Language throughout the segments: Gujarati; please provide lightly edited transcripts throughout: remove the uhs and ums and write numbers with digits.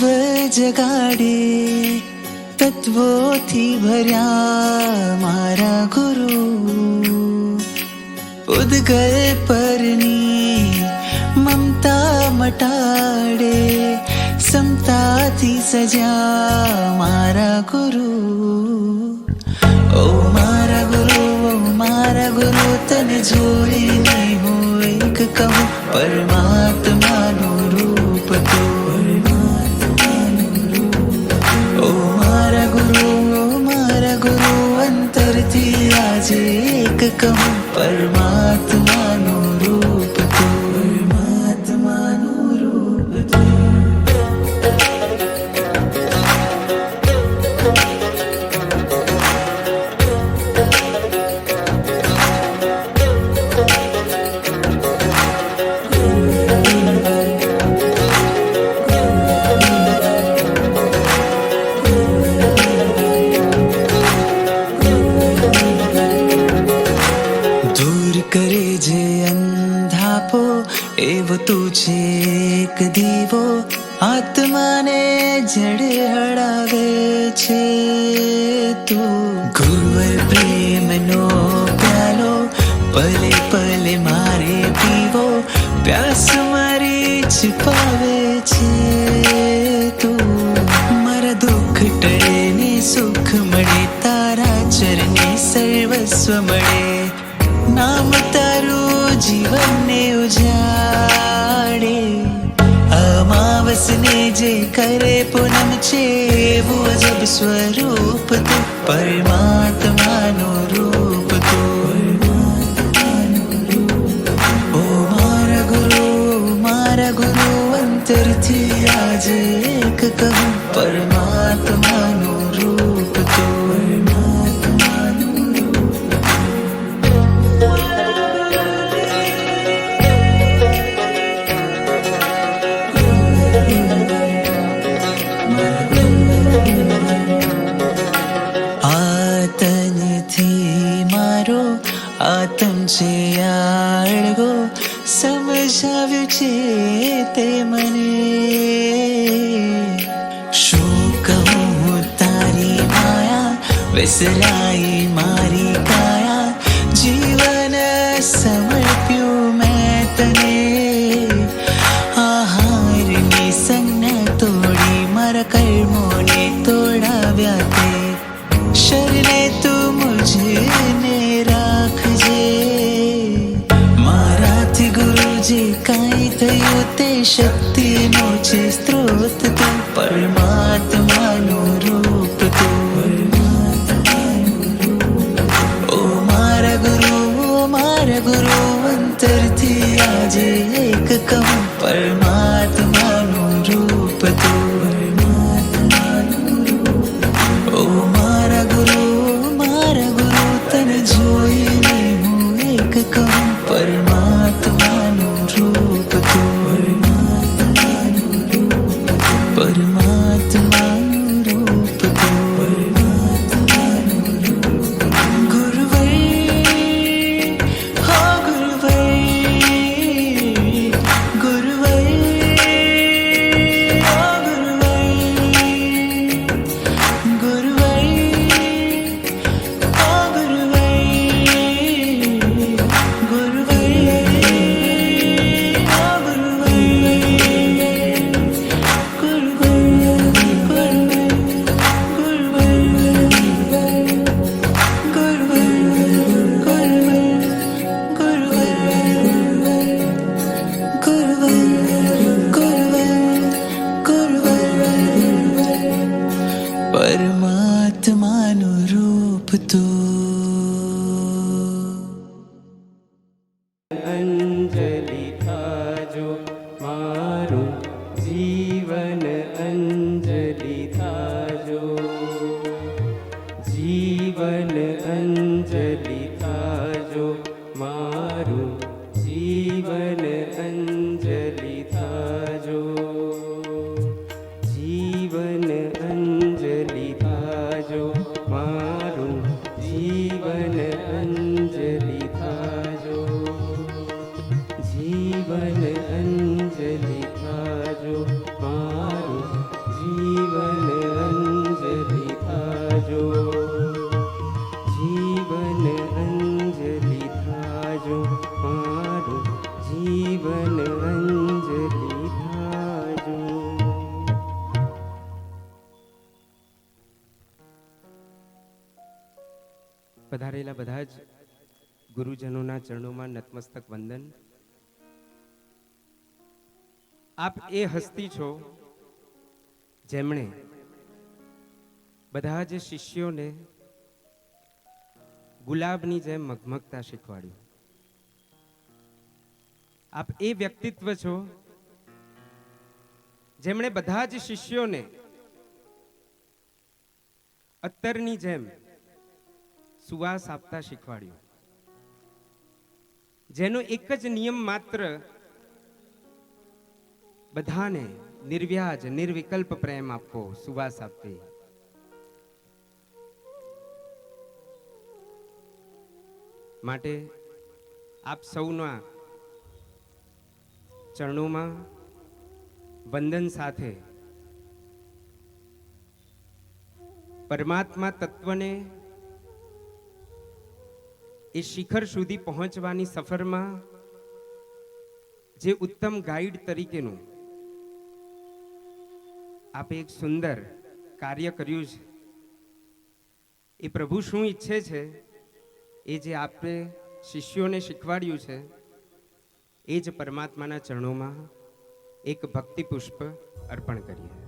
તત્વ જગાડે, તત્વોથી ભર્યા મારા ગુરુ. ઉદ્ગલ પરની મમતા મટાડે, સમતાથી સજા મારા ગુરુ. ઓ મારા ગુરુ, ઓ મારા ગુરુ, તને જોઈને હું એક કહું, પરમાત્માનું રૂપ તું. ઓ મારા ગુરુ, ઓ મારા ગુરુ, અંતરથી આજે એક કહું, પરમાત્માનું રૂપ તું. પરમાત્માનું રૂપ તું. એવો તું છે એક દીવો, આત્માને જડે હળાવે છે તું. ગુરુવર પ્રેમનો પ્યાલો પલે પલે મારે પીવો, પ્યાસ મારી છુપાવે છે તું. મારા દુઃખ ટળે ને સુખ મળે, તારા ચરણે સર્વસ્વ મળે. નામ તારું જીવનને ઉજાડે, અમાવસને જે કરે પૂનમ છે, એવું અજબ સ્વરૂપ તું. પરમાત્માનું રૂપ તું. ઓ મારા ગુરુ, મારા ગુરુ, અંતરથી આજે એક કહું, પરમાત્માનું રૂપ તું. આતમ છે આળગો, સમજાવ્યું છે તે મને. શું કહું તારી માયા, વિસરાઈ મારી કાયા, જીવન સમર્પ્યું મેં તને. આહારની સંજ્ઞા તોડી, મારા કર્મોને તોડાવ્યા તે. શરણે તું મુझे રાખજે, મારાથી ગુરુ જે કાંઈ થયું તે શક્તિનો છે સ્ત્રોત તું. પરમાત્માનું રૂપ તું. ઓ મારા ગુરુ, ઓ મારા ગુરુ, અંતરથી આજે એક કહું, પરમાત્માનું રૂપ તું. ઓ મારા ગુરુ, મારા ગુરુ, તને જોઈને હું એક કહું, પરમાત્માનું રૂપ તું. પરમાત્માનું રૂપ તું. ગુરુવર, હો ગુરુવર, ગુરુવર, હો ગુરુવર, ગુરુવર, હો ગુરુવર, પરમાત્માનું રૂપ તું. અંજલિ થાજો મારું જીવન, અંજલિ થાજો જીવન, અંજલિ થાજો મારું જીવન, અંજલિ થાજો જીવન, અંજલિ થાજો મારું જીવન, અંજલિ થાજો જીવન, અંજલિ થાજો મારું પધારેલા બધા જ ગુરુજનોના ચરણોમાં નતમસ્તક વંદન. આપ એ હસ્તી છો જેમણે બધા જ શિષ્યોને ગુલાબની જેમ મગમગતા શીખવાડ્યું. આપ એ વ્યક્તિત્વ છો જેમણે બધા જ શિષ્યોને અત્તરની જેમ સુવાસ આપતા શીખવાડ્યું. જેનો એક જ નિયમ માત્ર બધાને નિર્વ્યાજ નિર્વિકલ્પ પ્રેમ આપવો, સુવાસ આપવી. માટે આપ સૌના ચરણોમાં વંદન સાથે પરમાત્મા તત્વને એ શિખર સુધી પહોંચવાની સફરમાં જે ઉત્તમ ગાઈડ તરીકેનું આપે એક સુંદર કાર્ય કર્યું છે. એ પ્રભુ શું ઈચ્છે છે એ જે આપે શિષ્યોને શીખવાડ્યું છે એ જ પરમાત્માના ચરણોમાં એક ભક્તિ પુષ્પ અર્પણ કરીએ.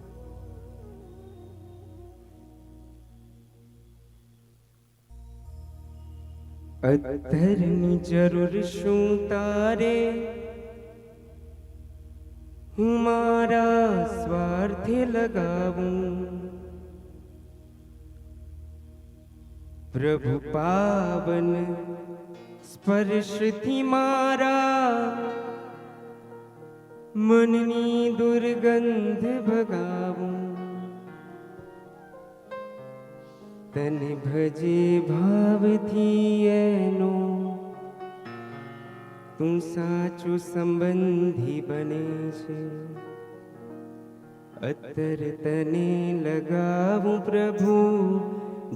અત્તરની જરૂર શું તારે, હું મારા સ્વાર્થે લગાવું. પ્રભુ પાવન સ્પર્શથી મારા મનની દુર્ગંધ ભગાવું. તને ભજે ભાવથી એનો તું સાચો સંબંધી બને છે. અત્તર તને લગાવું પ્રભુ,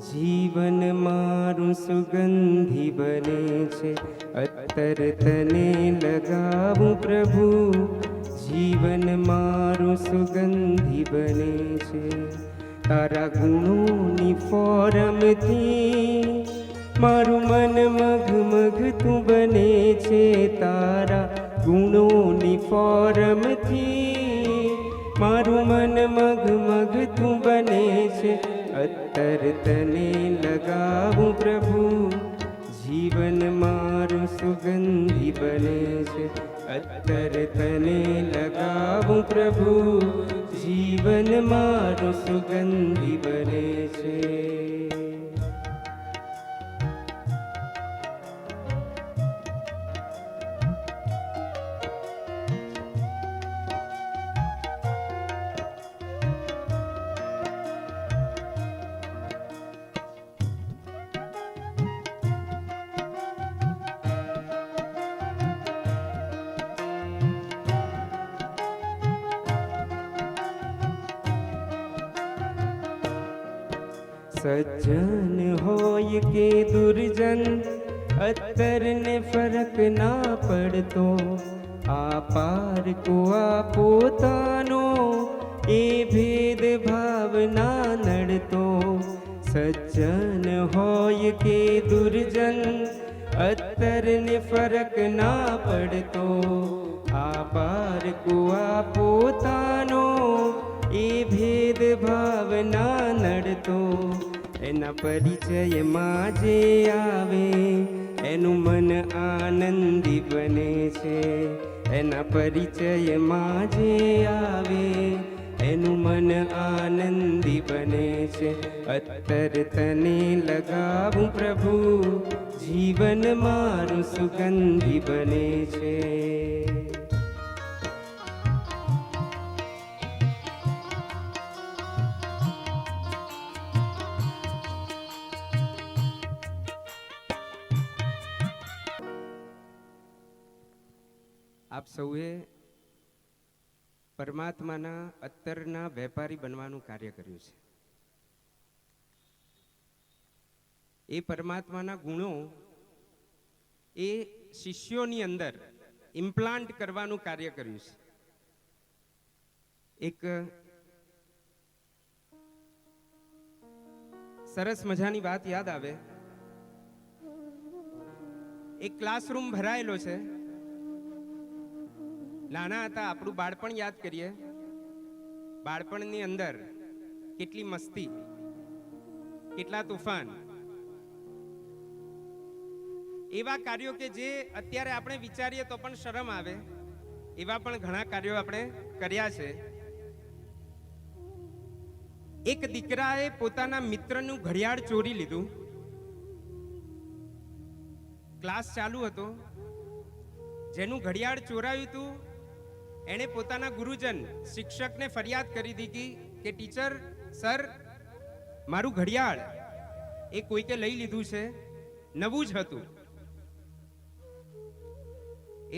જીવન મારું સુગંધી બને છે. અત્તર તને લગાવું પ્રભુ, જીવન મારું સુગંધી બને છે. તારા ગુણોની ફોરમથી મારું મન મઘ તું બને છે. તારા ગુણોની ફોરમથી મારું મન મઘ તું બને છે. અત્તર તને લગાવું પ્રભુ, જીવન મારું સુગંધી બને છે. અત્તર તને લગાવું પ્રભુ, જીવન મારું સુગંધી બને છે. સજ્જન હોય કે દુર્જન, અત્તરને ફરક ના પડતો. આ પાર કો આ પોતાનો એ ભેદ ભાવ ના નડતો. સજ્જન હોય કે દુર્જન, અત્તરને ફરક ના પડતો. આ પાર કો આ પોતાનો એ ભેદ ભાવ ના નડતો. એના પરિચયમાં જે આવે એનું મન આનંદી બને છે. એના પરિચયમાં જે આવે એનું મન આનંદી બને છે. અત્તર તને લગાવું પ્રભુ, જીવન મારું સુગંધી બને છે. આપ સૌએ પરમાત્માના અત્તરના વેપારી બનવાનું કાર્ય કર્યું છે. એ પરમાત્માના ગુણો એ શિષ્યોની અંદર ઇમ્પ્લાન્ટ કરવાનું કાર્ય કર્યું છે. એક સરસ મજાની વાત યાદ આવે એક ક્લાસરૂમ ભરાયેલો છે. નાના હતા આપણું બાળપણ યાદ કરીએ. બાળપણની અંદર કેટલી મસ્તી, કેટલા તોફાન, એવા કાર્યો કે જે અત્યારે આપણે વિચારીએ તો પણ શરમ આવે, એવા પણ ઘણા કાર્યો આપણે કર્યા છે. એક દીકરાએ પોતાના મિત્રનું ઘડિયાળ ચોરી લીધું. ક્લાસ ચાલુ હતો. જેનું ઘડિયાળ ચોરાયું હતું એણે પોતાના ગુરુજન શિક્ષકને ફરિયાદ કરી દીધી કે ટીચર, સર, મારું ઘડિયાળ એ કોઈકે લઈ લીધું છે, નવું જ હતું.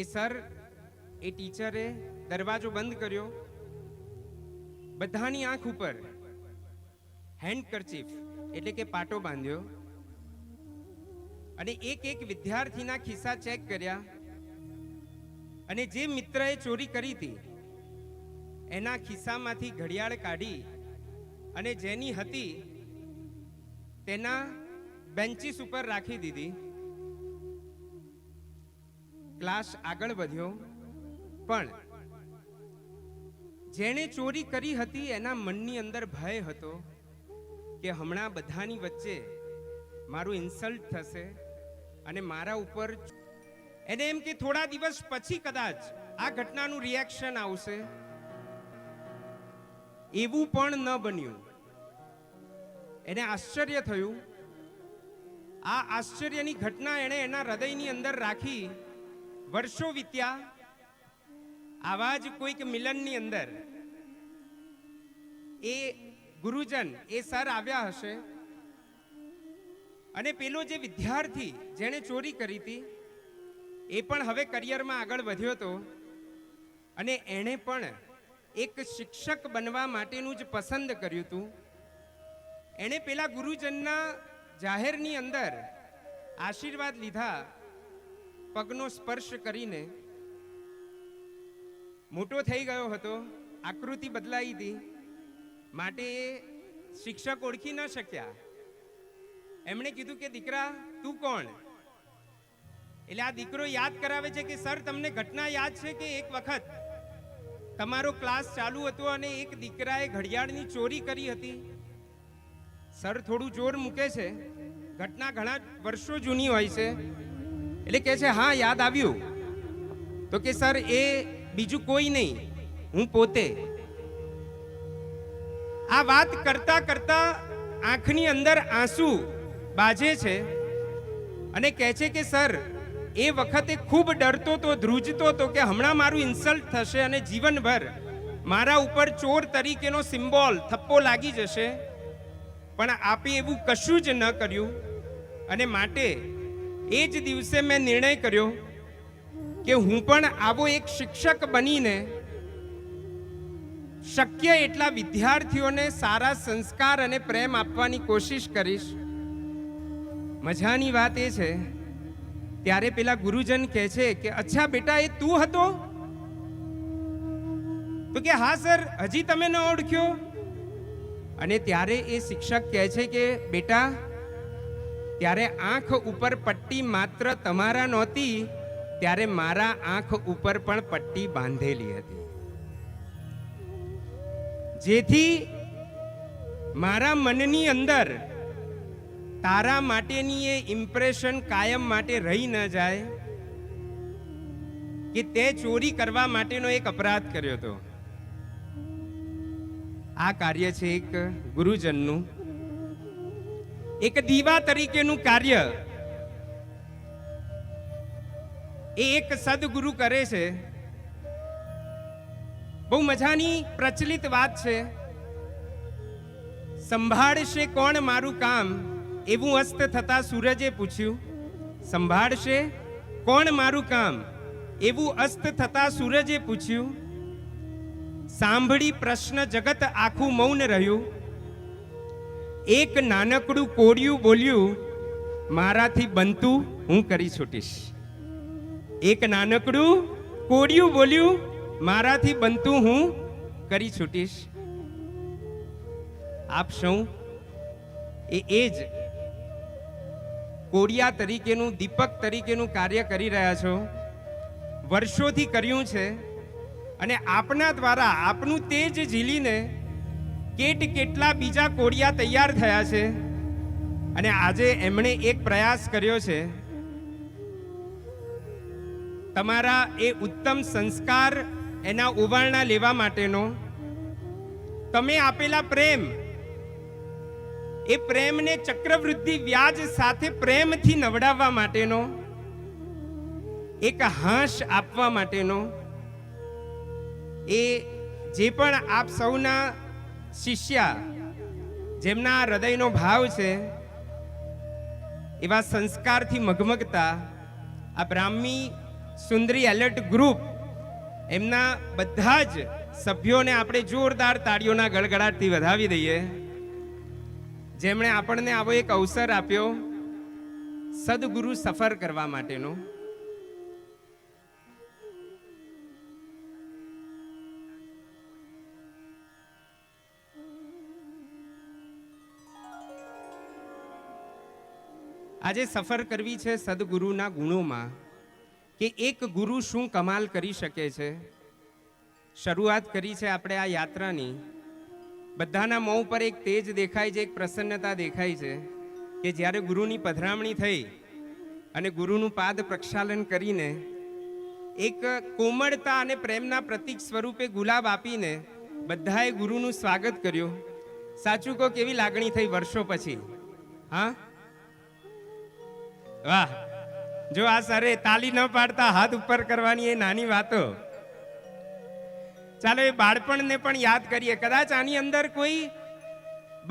એ સર, એ ટીચરે દરવાજો બંધ કર્યો, બધાની આંખ ઉપર હેન્ડકરચીફ એટલે કે પાટો બાંધ્યો અને એક એક વિદ્યાર્થીના ખિસ્સા ચેક કર્યા અને જે મિત્રએ ચોરી કરી હતી એના ખિસ્સામાંથી ઘડિયાળ કાઢી અને જેની હતી તેના બેન્ચીસ ઉપર રાખી દીધી. ક્લાસ આગળ વધ્યો, પણ જેણે ચોરી કરી હતી એના મનની અંદર ભય હતો કે હમણાં બધાની વચ્ચે મારું ઇન્સલ્ટ થશે અને મારા ઉપર એને એમ કે થોડા દિવસ પછી કદાચ આ ઘટનાનું રિએક્શન આવશે. એવું પણ ન બન્યું. એને આશ્ચર્ય થયું. આ આશ્ચર્યની ઘટના એણે એના હૃદયની અંદર રાખી. વર્ષો વીત્યા. આવા જ કોઈક મિલનની અંદર એ ગુરુજન, એ સર આવ્યા હશે અને પેલો જે વિદ્યાર્થી જેણે ચોરી કરી હતી એ પણ હવે કરિયરમાં આગળ વધ્યો હતો અને એણે પણ એક શિક્ષક બનવા માટેનું જ પસંદ કર્યું હતું. એણે પેલા ગુરુજનના જાહેરની અંદર આશીર્વાદ લીધા, પગનો સ્પર્શ કરીને. મોટો થઈ ગયો હતો, આકૃતિ બદલાઈ હતી, માટે એ શિક્ષક ઓળખી ન શક્યા. એમણે કીધું કે દીકરા, તું કોણ? એટલે આ દીકરો યાદ કરાવે છે કે સર, તમને ઘટના યાદ છે કે એક વખત તમારો ક્લાસ ચાલુ હતો અને એક દીકરાએ ઘડિયાળની ચોરી કરી હતી? સર થોડું જોર મૂકે છે, ઘટના ઘણા વર્ષો જૂની હોય છે. એટલે કહે છે હા, યાદ આવ્યું. તો કે સર, એ બીજું કોઈ નહીં, હું પોતે. આ વાત કરતા કરતા આંખની અંદર આંસુ બાજે છે અને કહે છે કે સર, એ વખતે ખૂબ ડરતો તો, ધ્રુજતો તો કે હમણાં મારું ઇન્સલ્ટ થશે અને જીવનભર મારા ઉપર ચોર તરીકેનો સિમ્બોલ, થપ્પો લાગી જશે. પણ આપે એવું કશું જ ન કર્યું અને માટે એ જ દિવસે મેં નિર્ણય કર્યો કે હું પણ આવો એક શિક્ષક બનીને શક્ય એટલા વિદ્યાર્થીઓને સારા સંસ્કાર અને પ્રેમ આપવાની કોશિશ કરીશ. મજાની વાત એ છે, ત્યારે પેલા ગુરુજન કહે છે કે અચ્છા બેટા, એ તું હતો? તો કે હા સર, હજી તમે ન ઓળખ્યો? અને ત્યારે એ શિક્ષક કહે છે કે બેટા, ત્યારે આંખ ઉપર પટ્ટી માત્ર તમારા નહોતી, ત્યારે મારા આંખ ઉપર પણ પટ્ટી બાંધેલી હતી, જેથી મારા મનની અંદર તારા માટેની એ ઇમ્પ્રેશન કાયમ માટે રહી ન જાય કે તે ચોરી કરવા માટેનો એક અપરાધ કર્યો હતો. આ કાર્ય છે એક ગુરુજનનું, એક દીવા તરીકેનું કાર્ય. એ એક સદગુરુ કરે છે. બહુ મજાની પ્રચલિત વાત છે. સંભાળશે કોણ મારું કામ, એવું અસ્ત થતા સૂરજે પૂછ્યું. સંભાળશે કોણ મારું કામ, એવું અસ્ત થતા સૂરજે પૂછ્યું. સાંભળી પ્રશ્ન જગત આખું મૌન રહ્યું. એક નાનકડું કોડિયું બોલ્યું, મારાથી બનતું હું કરી છૂટીશ. એક નાનકડું કોડિયું બોલ્યું, મારાથી બનતું હું કરી છૂટીશ. આપ સૌ એ જ કોડિયા તરીકેનું, દીપક તરીકેનું કાર્ય કરી રહ્યા છો, વર્ષોથી કર્યું છે, અને આપના દ્વારા આપનું તેજ ઝીલીને કેટલા બીજા કોડિયા તૈયાર થયા છે. અને આજે એમણે એક પ્રયાસ કર્યો છે, તમારા એ ઉત્તમ સંસ્કાર, એના ઉવારણા લેવા માટેનો, તમે આપેલા પ્રેમ, એ પ્રેમને ચક્રવૃદ્ધિ વ્યાજ સાથે પ્રેમથી નવડાવવા માટેનો, એક હાશ આપવા માટેનો, એ જે પણ આપ સૌના શિષ્યા, જેમના હૃદયનો ભાવ છે, એવા સંસ્કારથી મગમગતા આ બ્રાહ્મી સુંદરી એલર્ટ ગ્રુપ, એમના બધા જ સભ્યોને આપણે જોરદાર તાળીઓના ગળગળાટથી વધાવી દઈએ, જેમણે આપણને આવો એક અવસર આપ્યો સદગુરુ સફર કરવા માટેનો. આજે સફર કરવી છે સદગુરુના ગુણોમાં, કે એક ગુરુ શું કમાલ કરી શકે છે. શરૂઆત કરી છે આપણે આ યાત્રાની. બધાના મોં પર એક તેજ દેખાય છે, એક પ્રસન્નતા દેખાય છે, કે જ્યારે ગુરુની પધરામણી થઈ અને ગુરુનું પાદ પ્રક્ષાલન કરીને એક કોમળતા અને પ્રેમના પ્રતીક સ્વરૂપે ગુલાબ આપીને બધાએ ગુરુનું સ્વાગત કર્યું. સાચું કહો, કેવી લાગણી થઈ વર્ષો પછી? હા, વાહ! જો આ સરે તાલી ન પાડતા હાથ ઉપર કરવાની એ નાની વાતો. ચાલો એ બાળપણને પણ યાદ કરીએ. કદાચ આની અંદર કોઈ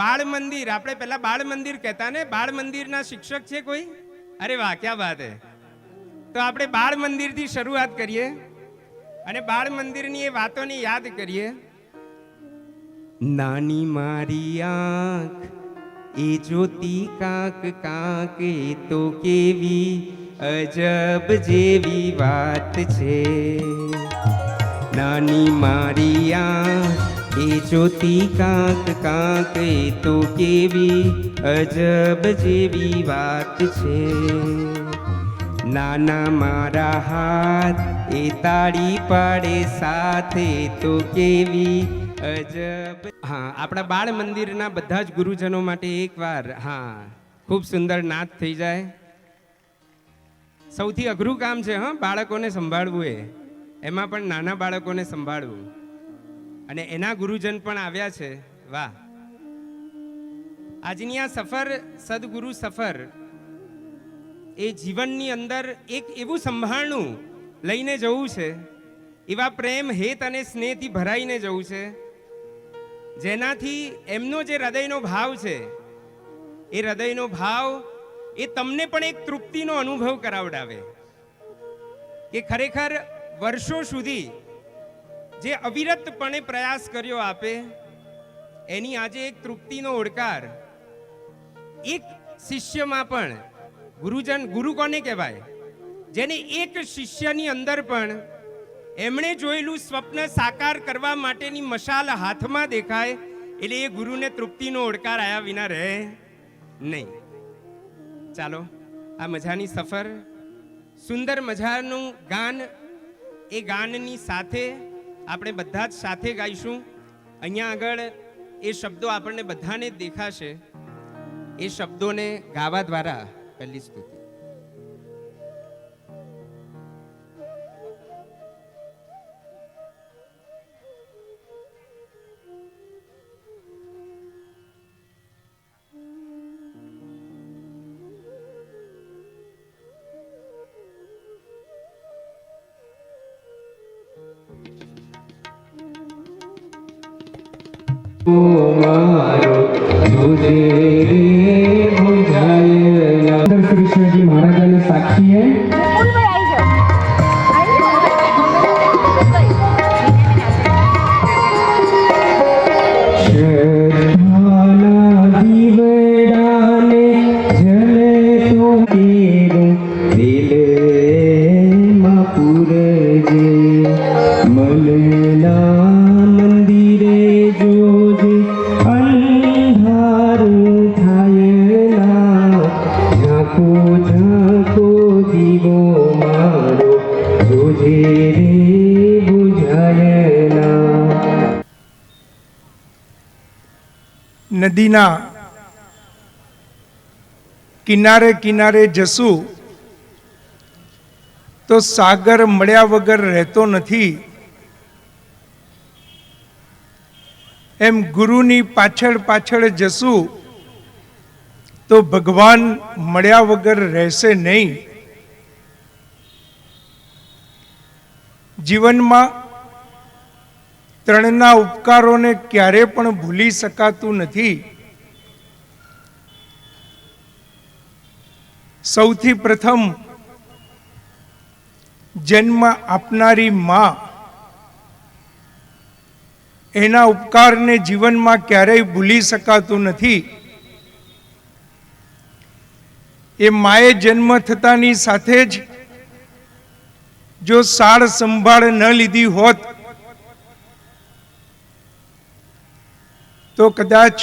બાળ મંદિર, આપણે પહેલા બાળ મંદિર કહેતા ને, બાળ મંદિરના શિક્ષક છે કોઈ? અરે વાહ, ક્યાં વાત હે! તો આપણે બાળ મંદિરથી શરૂઆત કરીએ અને બાળ મંદિરની એ વાતોને યાદ કરીએ. નાની મારી આંખ એ જોતી કાંક કાંક, એ તો કેવી અજબ જેવી વાત છે. નાની મારી આંખ એ જોતી કાંક કાંક, એ તો કેવી અજબ જેવી વાત છે. નાના મારા હાથ એ તાળી પાડે સાથે, તો કેવી અજબ. હા, આપણા બાળ મંદિરના બધા જ ગુરુજનો માટે એકવાર હા ખૂબ સુંદર નાદ થઈ જાય. સૌથી અઘરું કામ છે હા બાળકોને સંભાળવું, એમાં પણ નાના બાળકોને સંભાળવું. અને એના ગુરુજન પણ આવ્યા છે. વાહ! આજની આ સફર, સદગુરુ સફર, એ જીવનની અંદર એક એવું સંભાળનું લઈને જવું છે, એવા પ્રેમ, હેત અને સ્નેહથી ભરાઈને જવું છે, જેનાથી એમનો જે હૃદયનો ભાવ છે, એ હૃદયનો ભાવ એ તમને પણ એક તૃપ્તિનો અનુભવ કરાવડાવે, કે ખરેખર વર્ષો સુધી જે અવિરતપણે પ્રયાસ કર્યો આપે, એની આજે એક તૃપ્તિનો ઓડકાર એક શિષ્યમાં પણ. ગુરુજન, ગુરુ કોને કહેવાય? જેને એક શિષ્યની અંદર પણ એમણે જોયેલું સ્વપ્ન સાકાર કરવા માટેની મશાલ હાથમાં દેખાય, એટલે એ ગુરુને તૃપ્તિનો ઓડકાર આયા વિના રહે નહીં. ચાલો આ મજાની સફર, સુંદર મજાનું ગાન, એ ગાનની સાથે આપણે બધા જ સાથે ગાઈશું. અહીંયા આગળ એ શબ્દો આપણને બધાને જ દેખાશે. એ શબ્દોને ગાવા દ્વારા પહેલી સ્તુતિ. कृष्णजी महाराजांना साक्षी है. મંદિરે જોજે અંધારું થાય નદીના કિનારે કિનારે જશું તો સાગર મળ્યા વગર રહેતો નથી, એમ ગુરુની પાછળ પાછળ જશું તો ભગવાન મળ્યા વગર રહેશે નહીં. જીવનમાં ત્રણના ઉપકારોને ક્યારે પણ ભૂલી શકાતું નથી. સૌથી પ્રથમ જન્મ આપનારી માં, એના ઉપકારને જીવનમાં ક્યારેય ભૂલી શકાતું નથી. એ માએ જન્મ થતાની સાથે જ જો સાળ સંભાળ ન લીધી હોત તો કદાચ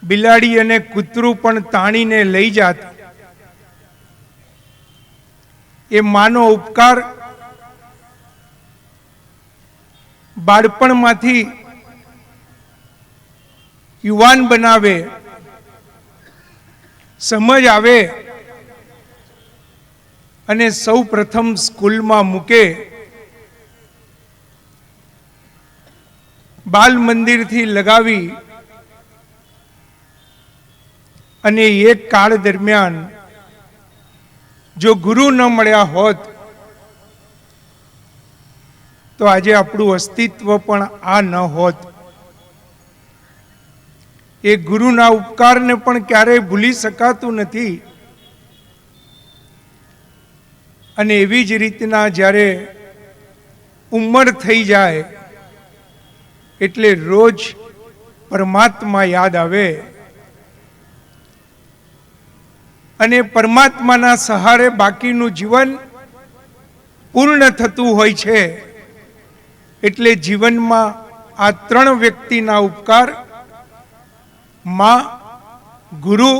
બિલાડી અને કૂતરું પણ તાણીને લઈ જાત. એ માનો ઉપકાર બાળપણમાંથી યુવાન બનાવે, સમજ આવે અને સૌ પ્રથમ સ્કૂલમાં મૂકે. બાલ મંદિરથી લગાવી અને એક કાળ દરમિયાન જો ગુરુ ન મળ્યા હોત તો આજે આપણું અસ્તિત્વ પણ આ ન હોત. એ ગુરુના ઉપકારને પણ ક્યારેય ભૂલી શકાતું નથી. અને એવી જ રીતના જ્યારે ઉંમર થઈ જાય એટલે રોજ પરમાત્મા યાદ આવે અને પરમાત્માના સહારે બાકીનું જીવન પૂર્ણ થતું હોય છે. એટલે જીવનમાં આ ત્રણ વ્યક્તિના ઉપકાર, માં, ગુરુ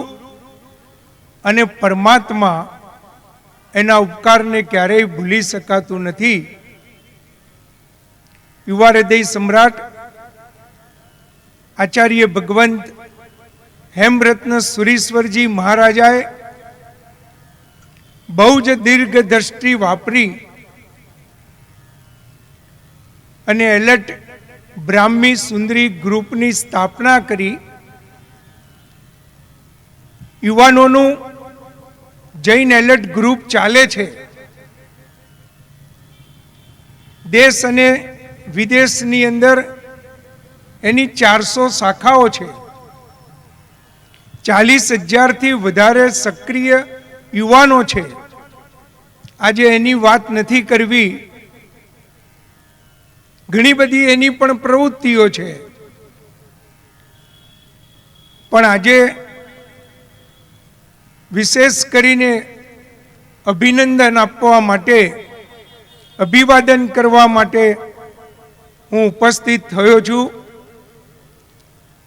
અને પરમાત્મા, એના ઉપકારને ક્યારેય ભૂલી શકાતું નથી. યુવા હૃદય સમ્રાટ આચાર્ય ભગવંત હેમરત્ન સુરીશ્વરજી મહારાજાએ બહુ જ દીર્ઘ દ્રષ્ટિ વાપરી અને એલર્ટ બ્રાહ્મી સુંદરી ગ્રુપની સ્થાપના કરી. યુવાનોનું જૈન એલર્ટ ગ્રુપ ચાલે છે. દેશ અને વિદેશની અંદર એની 400 શાખાઓ છે. 40,000થી વધારે સક્રિય યુવાનો છે. આજે એની વાત નથી કરવી, ઘણી બધી એની પણ પ્રવૃત્તિઓ છે. પણ આજે વિશેષ કરીને અભિનંદન આપવા માટે, અભિવાદન કરવા માટે હું ઉપસ્થિત થયો છું.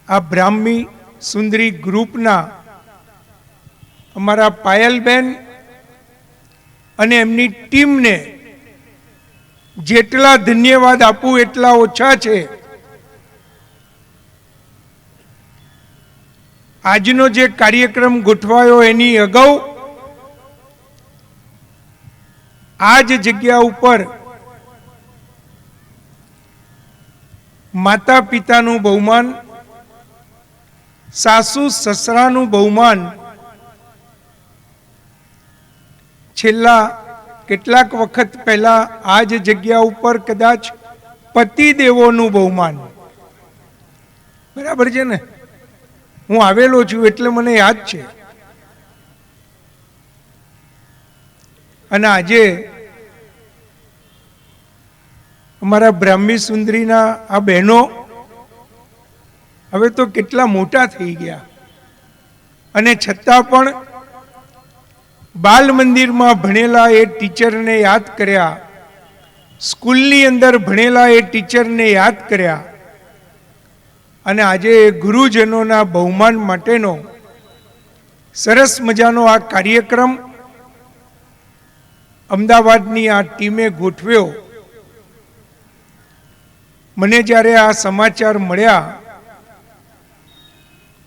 આ બ્રાહ્મી સુંદરી ગ્રુપના અમારા પાયલબેન અને એમની ટીમને જેટલા ધન્યવાદ આપું એટલા ઓછા છે. આજનો જે કાર્યક્રમ ગોઠવાયો એની અગાઉ આ જ જગ્યા ઉપર માતા પિતાનું બહુમાન, સાસુ સસરાનું બહુમાન, છેલ્લા કેટલાક વખત પહેલા આ જ જગ્યા ઉપર કદાચ પતિદેવોનું બહુમાન, બરાબર છે ને? હું આવેલો છું એટલે મને યાદ છે. અને આજે અમારા બ્રાહ્મી સુંદરીના આ બહેનો હવે તો કેટલા મોટા થઈ ગયા અને છતાં પણ બાલ મંદિરમાં ભણેલા એ ટીચરને યાદ કર્યા, સ્કૂલની અંદર ભણેલા એ ટીચરને યાદ કર્યા અને આજે ગુરુજનોના બહુમાન માટેનો સરસ મજાનો આ કાર્યક્રમ અમદાવાદની આ ટીમે ગોઠવ્યો. મને જ્યારે આ સમાચાર મળ્યા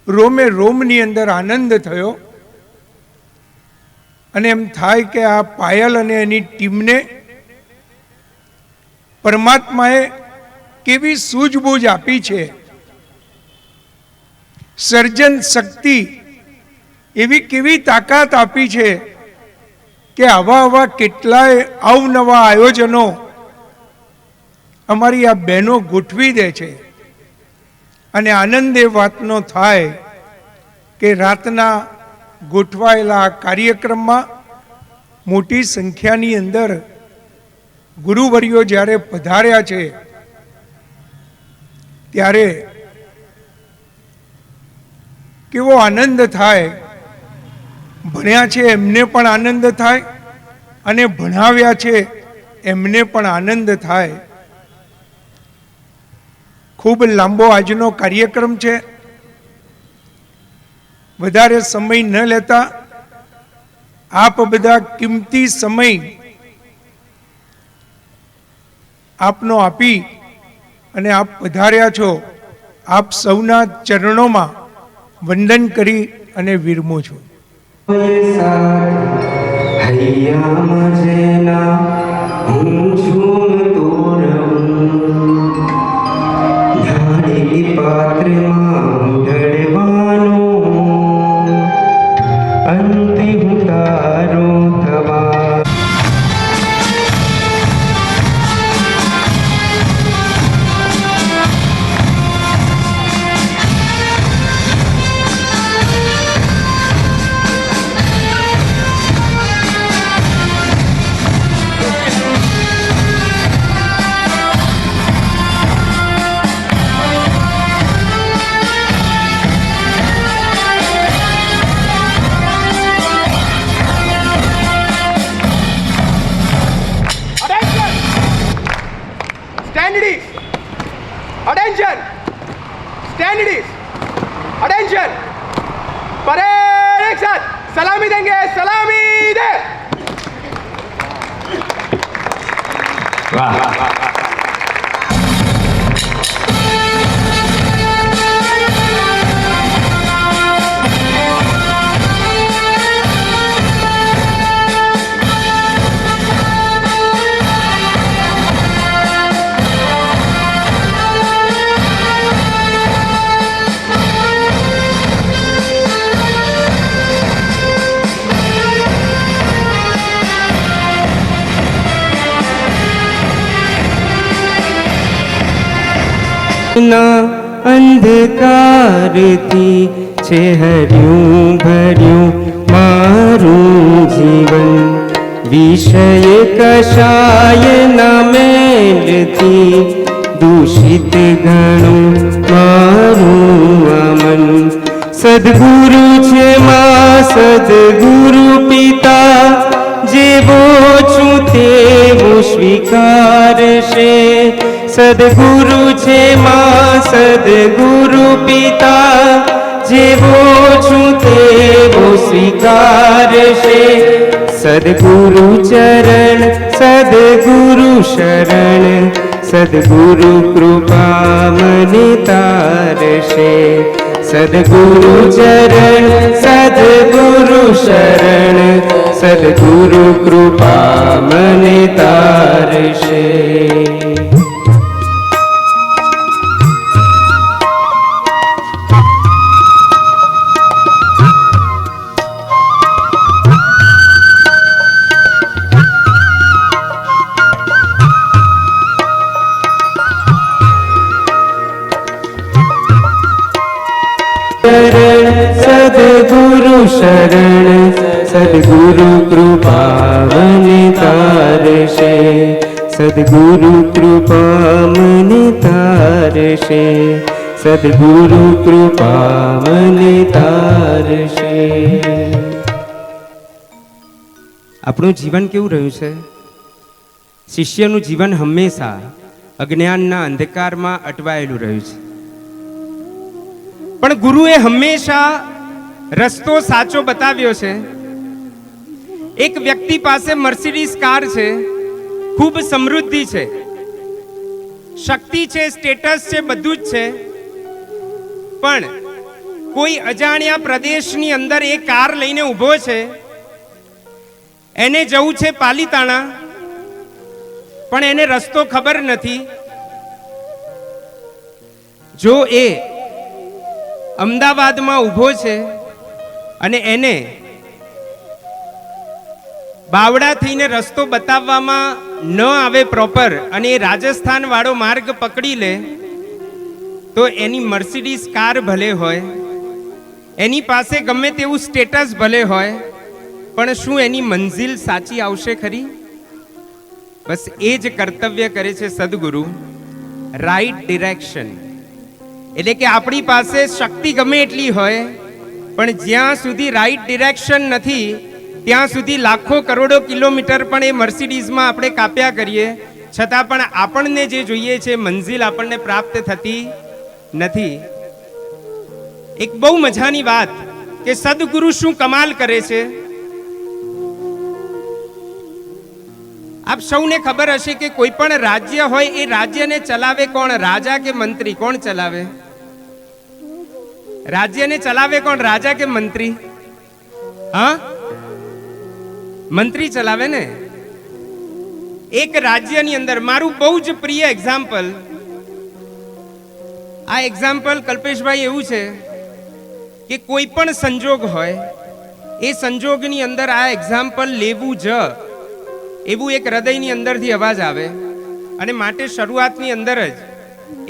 રોમે રોમની અંદર આનંદ થયો અને એમ થાય કે આ પાયલ અને એની ટીમને પરમાત્માએ કેવી સૂઝબૂઝ આપી છે, સર્જન શક્તિ એવી કેવી તાકાત આપી છે કે આવા કેટલાય અવનવા આયોજનો અમારી આ બહેનો ગોઠવી દે છે. અને આનંદ એ વાતનો થાય કે રાતના ગોઠવાયેલા આ કાર્યક્રમમાં મોટી સંખ્યાની અંદર ગુરુવર્યો જ્યારે પધાર્યા છે ત્યારે કેવો આનંદ થાય. ભણ્યા છે એમને પણ આનંદ થાય અને ભણાવ્યા છે એમને પણ આનંદ થાય. ખૂબ લાંબો આજનો કાર્યક્રમ છે. વધારે સમય ન લેતા આપ બધા કિંમતી સમય આપનો આપી અને આપ પધાર્યા છો. આપ સૌના ચરણોમાં વંદન કરી અને વિરમું છું. હૈયા જેના હું ઝૂમતો રહું, ઢાળેલી પાત્રમાં ઢળવાનો, અંતે હું તારો થવા. Attention! Standards! Attention! परेड एक साथ सलामी देंगे. सलामी दे. ના અંધકારથી છે હર્યું ભર્યું મારું જીવન, વિષય કશાય ના મેલથી દૂષિત ઘણું મારું આમન. સદગુરુ છે માં સદગુરુ પિતા, જેવો છું તેવો સ્વીકારશે. સદગુરુ છે માં સદગુરુ પિતા, જેવો છું તેવો સ્વીકારશે. સદગુરુ ચરણ સદગુરુ શરણ, સદગુરુ કૃપા મને તારશે. સદગુરુ ચરણ સદગુરુ શરણ, સદગુરુ કૃપા મને તારશે. સદગુરુ શરણ સદગુરુ કૃપા મને તારશે. સદગુરુ કૃપા મને તારશે. સદગુરુ કૃપા મને તારશે. આપણું જીવન કેવું રહ્યું છે? શિષ્યનું જીવન હંમેશા અજ્ઞાનના અંધકારમાં અટવાયેલું રહ્યું છે. પણ ગુરુએ હંમેશા રસ્તો સાચો બતાવ્યો છે. એક વ્યક્તિ પાસે મર્સિડીઝ કાર છે, ખૂબ સમૃદ્ધિ છે, શક્તિ છે, સ્ટેટસ છે, બધું જ છે, પણ કોઈ અજાણ્યા પ્રદેશની અંદર એ કાર લઈને ઊભો છે, એને જવું છે પાલીતાણા, પણ એને રસ્તો ખબર નથી. જો એ અમદાવાદમાં ઊભો છે અને એને બાવડા થઈને રસ્તો બતાવવામાં ન આવે પ્રોપર, અને એ રાજસ્થાન વાળો માર્ગ પકડી લે, તો એની મર્સિડીઝ કાર ભલે હોય, એની પાસે ગમે તેવું સ્ટેટસ ભલે હોય, પણ શું એની મંજિલ સાચી આવશે ખરી? બસ એ જ કર્તવ્ય કરે છે સદગુરુ, રાઈટ ડિરેક્શન. એટલે કે આપણી પાસે શક્તિ ગમે એટલી હોય, પણ જ્યાં સુધી રાઈટ ડિરેક્શન નથી ત્યાં સુધી લાખો કરોડો કિલોમીટર પણ એ મર્સિડીઝમાં આપણે કાપ્યા કરીએ, છતાં પણ આપણને જે જોઈએ છે મંજિલ આપણને પ્રાપ્ત થતી નથી. એક બહુ મજાની વાત કે સદગુરુ શું કમાલ કરે છે. આપ સૌને ખબર હશે કે કોઈ પણ રાજ્ય હોય, એ રાજ્યને ચલાવે કોણ? રાજા કે મંત્રી? કોણ ચલાવે? રાજ્યને ચલાવે કોણ? રાજા કે મંત્રી? હા, મંત્રી ચલાવે ને. એક રાજ્યની અંદર મારું બહુ જ પ્રિય એક્ઝામ્પલ, આ એક્ઝામ્પલ કલ્પેશભાઈ એવું છે કે કોઈ પણ સંજોગ હોય, એ સંજોગની અંદર આ એક્ઝામ્પલ લેવું જ, એવું એક હૃદયની અંદરથી અવાજ આવે. અને માટે શરૂઆતની અંદર જ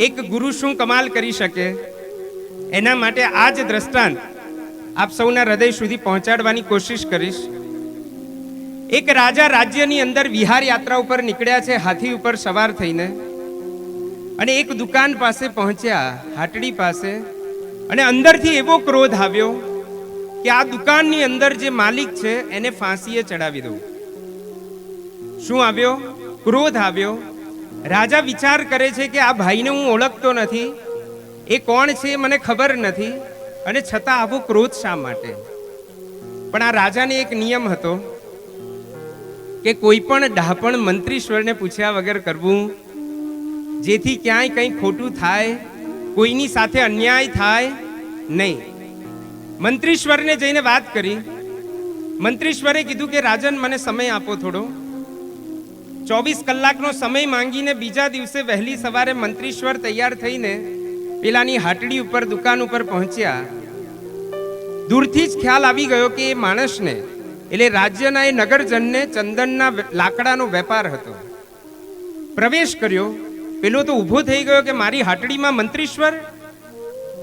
એક ગુરુ શું કમાલ કરી શકે, એના માટે આ જ દ્રષ્ટાંત આપ સૌના હૃદય સુધી પહોંચાડવાની કોશિશ કરીશ. એક રાજા રાજ્યની અંદર વિહાર યાત્રા ઉપર નીકળ્યા છે, હાથી ઉપર સવાર થઈને, અને એક દુકાન પાસે પહોંચ્યા, હાટડી પાસે, અને અંદરથી એવો ક્રોધ આવ્યો કે આ દુકાનની અંદર જે માલિક છે એને ફાંસીએ ચડાવી દઉં. શું આવ્યો? ક્રોધ આવ્યો. રાજા વિચાર કરે છે કે આ ભાઈને હું ઓળખતો નથી, એ કોણ છે મને ખબર નથી, અને છતાં આવો ક્રોધ શા માટે? પણ આ રાજાને એક નિયમ હતો કે કોઈ પણ ડાપણ મંત્રીશ્વરને પૂછ્યા વગર કરવું, જેથી ક્યાંય કંઈ ખોટું થાય, કોઈની સાથે અન્યાય થાય નહીં. મંત્રીશ્વરને જઈને વાત કરી. મંત્રીશ્વરે કીધું કે રાજન, મને સમય આપો થોડો. 24 કલાકનો સમય માંગીને બીજા દિવસે વહેલી સવારે મંત્રીશ્વર તૈયાર થઈને પેલાની હાટડી ઉપર, દુકાન ઉપર પહોંચ્યા. દૂરથી જ ખ્યાલ આવી ગયો કે એ માણસને, એટલે રાજ્યના એ નગરજનને ચંદનના લાકડાનો વેપાર હતો. પ્રવેશ કર્યો. પેલો તો ઊભો થઈ ગયો કે મારી હાટડીમાં મંત્રીશ્વર?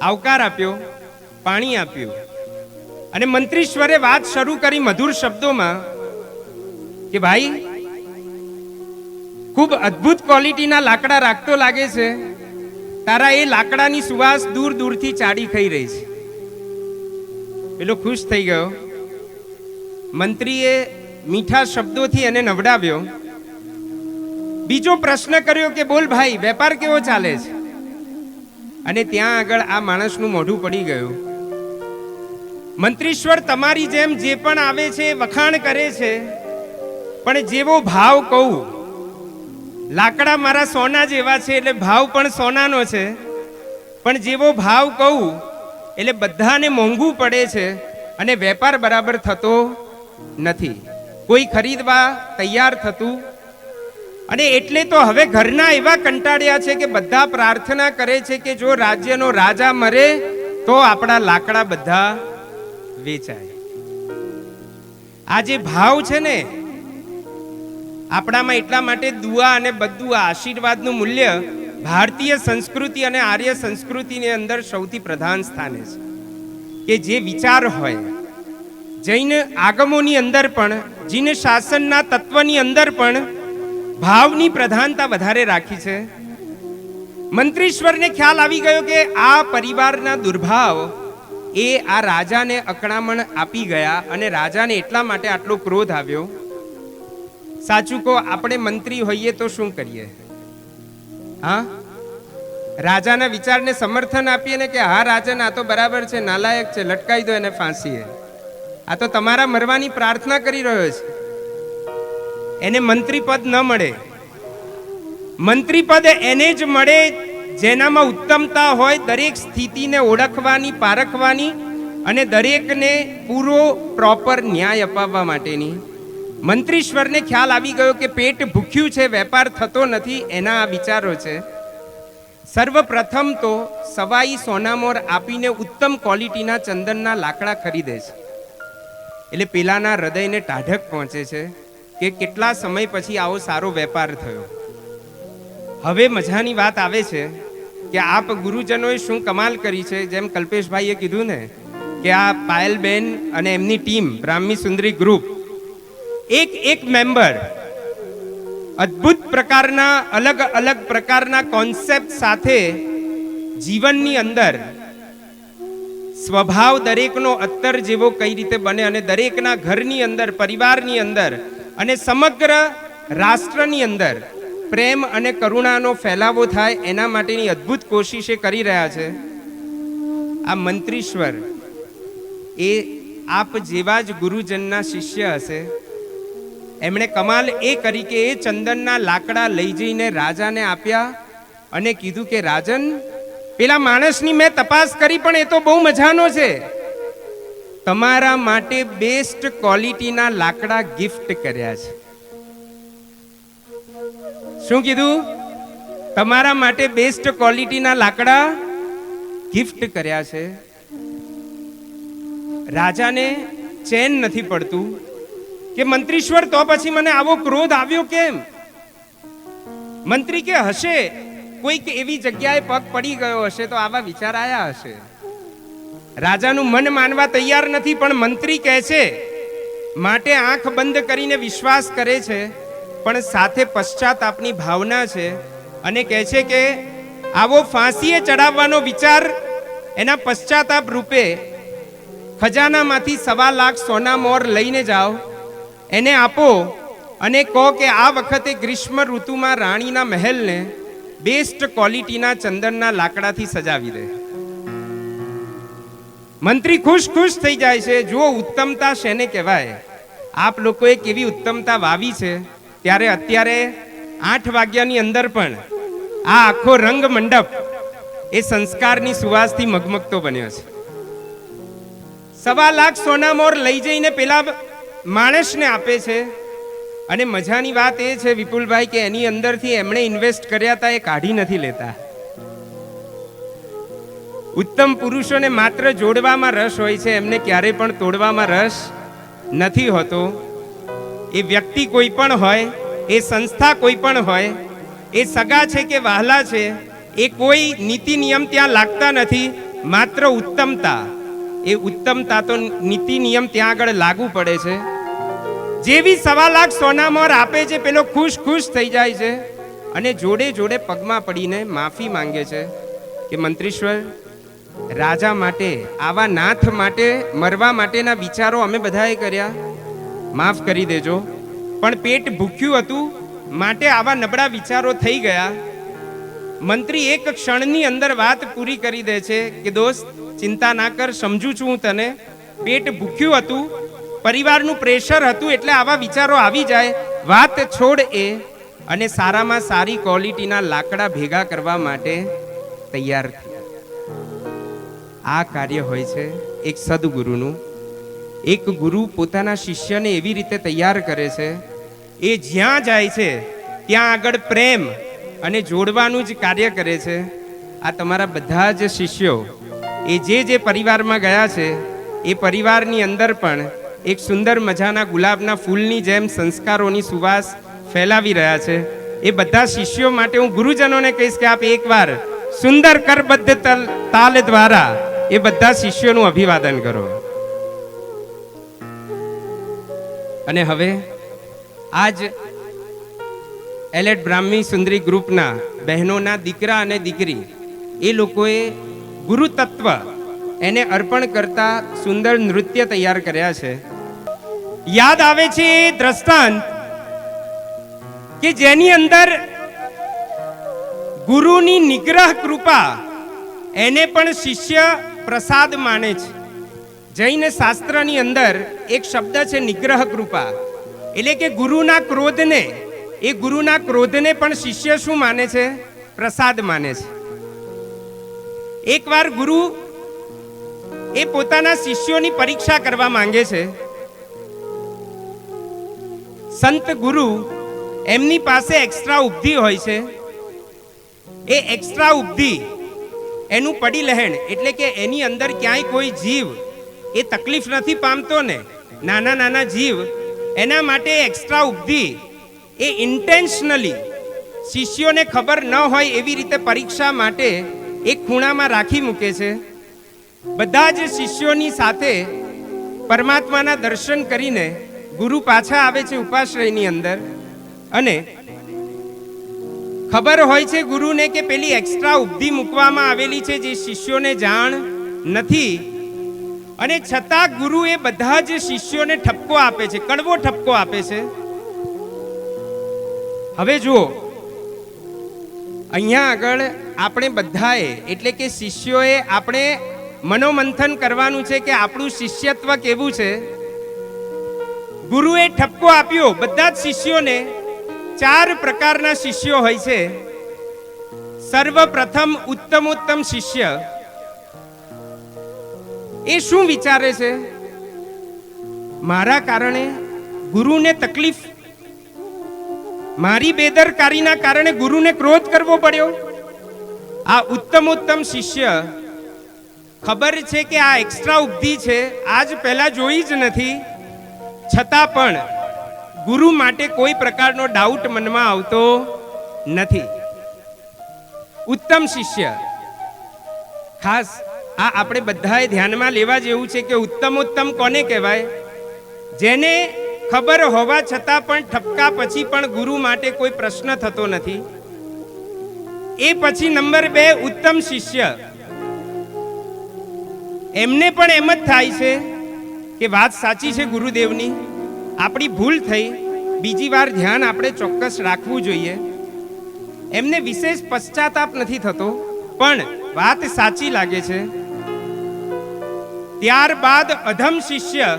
આવકાર આપ્યો, પાણી આપ્યું, અને મંત્રીશ્વરે વાત શરૂ કરી મધુર શબ્દોમાં કે ભાઈ, ખૂબ અદ્ભુત ક્વોલિટીના લાકડા રાખતો લાગે છે, તારા એ લાકડાની સુવાસ દૂર દૂરથી ચાડી ખાઈ રહી છે. પેલો ખુશ થઈ ગયો. મંત્રીએ મીઠા શબ્દોથી એને નવડાવ્યો. બીજો પ્રશ્ન કર્યો કે બોલ ભાઈ, વેપાર કેવો ચાલે છે? અને ત્યાં આગળ આ માણસનું મોઢું પડી ગયું. મંત્રીશ્વર, તમારી જેમ જે પણ આવે છે વખાણ કરે છે, પણ જેવો ભાવ કહું, લાકડા મારા સોના જેવા છે એટલે ભાવ પણ સોનાનો છે, પણ જેવો ભાવ કહું એટલે બધાને મોંઘું પડે છે, અને વેપાર બરાબર થતો નથી, કોઈ ખરીદવા તૈયાર થતું. અને એટલે તો હવે ઘરના એવા કંટાળ્યા છે કે બધા પ્રાર્થના કરે છે કે જો રાજ્યનો રાજા મરે તો આપણા લાકડા બધા વેચાય. આ જે ભાવ છે ને આપણામાં, એટલા માટે દુઆ અને બધું આશીર્વાદનું મૂલ્ય ભારતીય સંસ્કૃતિ અને આર્ય સંસ્કૃતિની અંદર સૌથી પ્રધાન સ્થાને છે. કે જે વિચાર હોય, જૈન આગમોની અંદર પણ, જીન શાસનના તત્વની અંદર પણ ભાવની પ્રધાનતા વધારે રાખી છે. મંત્રીશ્વરને ખ્યાલ આવી ગયો કે આ પરિવારના દુર્ભાવ એ આ રાજાને અકળામણ આપી ગયા, અને રાજાને એટલા માટે આટલો ક્રોધ આવ્યો. સાચું કહો, આપણે મંત્રી હોઈએ તો શું કરીએ? હા, રાજાના વિચારને સમર્થન આપીએ ને કે હા રાજન, આ તો બરાબર છે, નાલાયક છે, લટકાઈ દો એને ફાંસીએ, આ તો તમારા મરવાની પ્રાર્થના કરી રહ્યો છે, એને મંત્રી પદ ન મળે. મંત્રી પદ એને જ મળે જેનામાં ઉત્તમતા હોય, દરેક સ્થિતિને ઓળખવાની, પારખવાની અને દરેકને પૂરો પ્રોપર ન્યાય અપાવવા માટેની. મંત્રીશ્વરને ખ્યાલ આવી ગયો કે પેટ ભૂખ્યું છે, વેપાર થતો નથી, એના આ વિચારો છે. સર્વપ્રથમ તો સવાઈ સોનામોર આપીને ઉત્તમ ક્વોલિટીના ચંદનના લાકડા ખરીદે છે. એટલે પેલાના હૃદયને ટાઢક પહોંચે છે કે કેટલા સમય પછી આવો સારો વેપાર થયો. હવે મજાની વાત આવે છે કે આપ ગુરુજનોએ શું કમાલ કરી છે. જેમ કલ્પેશભાઈએ કીધું ને કે આ પાયલબેન અને એમની ટીમ બ્રાહ્મી સુંદરી ગ્રુપ, એક મેમ્બર અદ્ભુત પ્રકારના અલગ અલગ પ્રકારના કોન્સેપ્ટ સાથે જીવનની અંદર સ્વભાવ દરેકનો અત્તર જેવો કઈ રીતે બને અને દરેકના ઘરની અંદર, પરિવારની અંદર અને સમગ્ર રાષ્ટ્રની અંદર પ્રેમ અને કરુણાનો ફેલાવો થાય એના માટેની અદ્ભુત કોશિશે કરી રહ્યા છે. આ મંત્રીશ્વર એ આપ જેવા જ ગુરુજનના શિષ્ય હશે. એમણે કમાલ એ કરી કે એ ચંદનના લાકડા લઈ જઈને રાજાને આપ્યા અને કીધું કે રાજન, પેલા માણસની મેં તપાસ કરી પણ એ તો બહુ મજાનો છે, તમારા માટે બેસ્ટ ક્વોલિટીના લાકડા ગિફ્ટ કર્યા છે. શું કીધું? તમારા માટે બેસ્ટ ક્વોલિટીના લાકડા ગિફ્ટ કર્યા છે. રાજાને ચેન નથી પડતું કે મંત્રીશ્વર તો પછી મને આવો ક્રોધ આવ્યો કેમ? મંત્રી કે હશે કોઈક એવી જગ્યાએ પગ પડી ગયો હશે તો આવા વિચાર આયા હશે. રાજાનું મન માનવા તૈયાર નથી, પણ મંત્રી કહે છે માટે આંખ બંધ કરીને વિશ્વાસ કરે છે, પણ સાથે પશ્ચાતાપની ભાવના છે અને કહે છે કે આવો ફાંસીએ ચડાવવાનો વિચાર એના પશ્ચાતાપ રૂપે ખજાનામાંથી 1.25 લાખ સોના મોર લઈને જાઓ, એને આપો અને કહો કે આ વખતે ગ્રીષ્મ ઋતુમાં રાણીના મહેલને બેસ્ટ ક્વોલિટીના ચંદનના લાકડાથી સજાવી દે. મંત્રી ખુશ થઈ જાય છે. જુઓ ઉત્તમતા શેને કહેવાય. આપ લોકોએ કેવી ઉત્તમતા વાવી છે. ત્યારે અત્યારે 8 વાગ્યાની અંદર પણ આ આખો રંગ મંડપ એ સંસ્કારની સુવાસથી મગમગતો બન્યો છે. 1.25 લાખ સોના મોર લઈ જઈને પેલા માણસને આપે છે. અને મજાની વાત એ છે વિપુલભાઈ કે એની અંદરથી એમણે ઇન્વેસ્ટ કર્યા હતા એ કાઢી નથી લેતા. ઉત્તમ પુરુષોને માત્ર જોડવામાં રસ હોય છે, એમને ક્યારેય પણ તોડવામાં રસ નથી હોતો. એ વ્યક્તિ કોઈ પણ હોય, એ સંસ્થા કોઈ પણ હોય, એ સગા છે કે વહાલા છે, એ કોઈ નીતિ નિયમ ત્યાં લાગતા નથી, માત્ર ઉત્તમતા. એ ઉત્તમતા તો નીતિ નિયમ ત્યાં આગળ લાગુ પડે છે. જેવી 1.25 લાખ સોના મોર આપે છે પેલો ખુશ થઈ જાય છે અને જોડે જોડે પગમાં પડીને માફી માંગે છે કે મંત્રીશ્વર, રાજા માટે, આવા નાથ માટે મરવા માટેના વિચારો અમે બધાએ કર્યા, માફ કરી દેજો, પણ પેટ ભૂખ્યું હતું માટે આવા નબળા વિચારો થઈ ગયા. મંત્રી એક ક્ષણની અંદર વાત પૂરી કરી દે છે કે દોસ્ત ચિંતા ના કર, સમજુ છું હું તને. પેટ ભૂખ્યું હતું, પરિવારનું પ્રેશર હતું એટલે આવા વિચારો આવી જાય. વાત છોડ એ, અને સારામાં સારી ક્વોલિટીના લાકડા ભેગા કરવા માટે તૈયાર થયા. આ કાર્ય હોય છે એક સદગુરુનું. એક ગુરુ પોતાના શિષ્યને એવી રીતે તૈયાર કરે છે, એ જ્યાં જાય છે ત્યાં આગળ પ્રેમ અને જોડવાનું જ કાર્ય કરે છે. આ તમારા બધા જ શિષ્યો એ જે પરિવારમાં ગયા છે એ પરિવારની અંદર પણ એક સુંદર મજાના ગુલાબના ફૂલની જેમ સંસ્કારોની સુવાસ ફેલાવી રહ્યા છે. એ બધા શિષ્યો માટે હું ગુરુજનોને કહીશ કે આપ એકવાર સુંદર કરબદ્ધ તાલ દ્વારા એ બધા શિષ્યોનું અભિવાદન કરો. અને હવે આજ એલેટ બ્રાહ્મી સુંદરી ગ્રુપના બહેનોના દીકરા અને દીકરી એ લોકોએ ગુરુ તત્વ એને અર્પણ કરતા સુંદર નૃત્ય તૈયાર કર્યા છે. યાદ આવે છે એ દ્રષ્ટાંત કે જેની અંદર ગુરુની નિગ્રહ કૃપા એને પણ શિષ્ય પ્રસાદ માને છે. જૈન શાસ્ત્રની અંદર એક શબ્દ છે નિગ્રહ કૃપા, એટલે કે ગુરુના ક્રોધને પણ શિષ્ય શું માને છે? પ્રસાદ માને છે. એકવાર ગુરુ એ પોતાના શિષ્યોની પરીક્ષા કરવા માંગે છે. સંત ગુરુ એમની પાસે એક્સ્ટ્રા ઉપધિ હોય છે. એ એક્સ્ટ્રા ઉપધિ એનું પડી લહેણ એટલે કે એની અંદર ક્યાંય કોઈ જીવ એ તકલીફ નથી પામતો ને, નાના નાના જીવ, એના માટે એક્સ્ટ્રા ઉપધિ એ ઇન્ટેન્શનલી શિષ્યોને ખબર ન હોય એવી રીતે પરીક્ષા માટે એક ખૂણામાં રાખી મૂકે છે. બધા જ શિષ્યોની સાથે પરમાત્માના દર્શન કરીને ગુરુ પાછા આવે છે ઉપાશ્રયની અંદર, અને ખબર હોય છે ગુરુને કે પેલી એક્સ્ટ્રા ઉપધિ મૂકવામાં આવેલી છે જે શિષ્યોને જાણ નથી, અને છતાં ગુરુ એ બધા જ શિષ્યોને ઠપકો આપે છે, કડવો ઠપકો આપે છે. હવે જુઓ, અહીંયા આગળ આપણે બધાએ એટલે કે શિષ્યોએ આપણે મનોમંથન કરવાનું છે કે આપણું શિષ્યત્વ કેવું છે. ગુરુએ ઠપકો આપ્યો બધા જ શિષ્યોને. 4 પ્રકારના શિષ્યો હોય છે. સર્વપ્રથમ ઉત્તમોત્તમ શિષ્ય એ શું વિચારે છે? મારા કારણે ગુરુને તકલીફ, મારી બેદરકારીના કારણે ગુરુને ક્રોધ કરવો પડ્યો. આ ઉત્તમોત્તમ શિષ્ય ખબર છે કે આ એક્સ્ટ્રા ઉપધિ છે, આજ પહેલા જોઈ જ નથી, છતાં પણ ગુરુ માટે કોઈ પ્રકારનો ડાઉટ મનમાં આવતો નથી. ઉત્તમ શિષ્ય, ખાસ આ આપણે બધાએ ધ્યાનમાં લેવા જેવું છે કે ઉત્તમોત્તમ કોને કહેવાય? જેને ખબર હોવા છતાં પણ ઠપકા પછી પણ ગુરુ માટે કોઈ પ્રશ્ન થતો નથી. એ પછી નંબર 2 ઉત્તમ શિષ્ય. એમને પણ એમ જ થાય છે કે વાત સાચી છે ગુરુદેવની, આપણી ભૂલ થઈ, બીજી વાર ધ્યાન આપણે ચોક્કસ રાખવું જોઈએ. એમને વિશેષ પશ્ચાતાપ નથી થતો, પણ વાત સાચી લાગે છે. ત્યારબાદ અધમ શિષ્ય.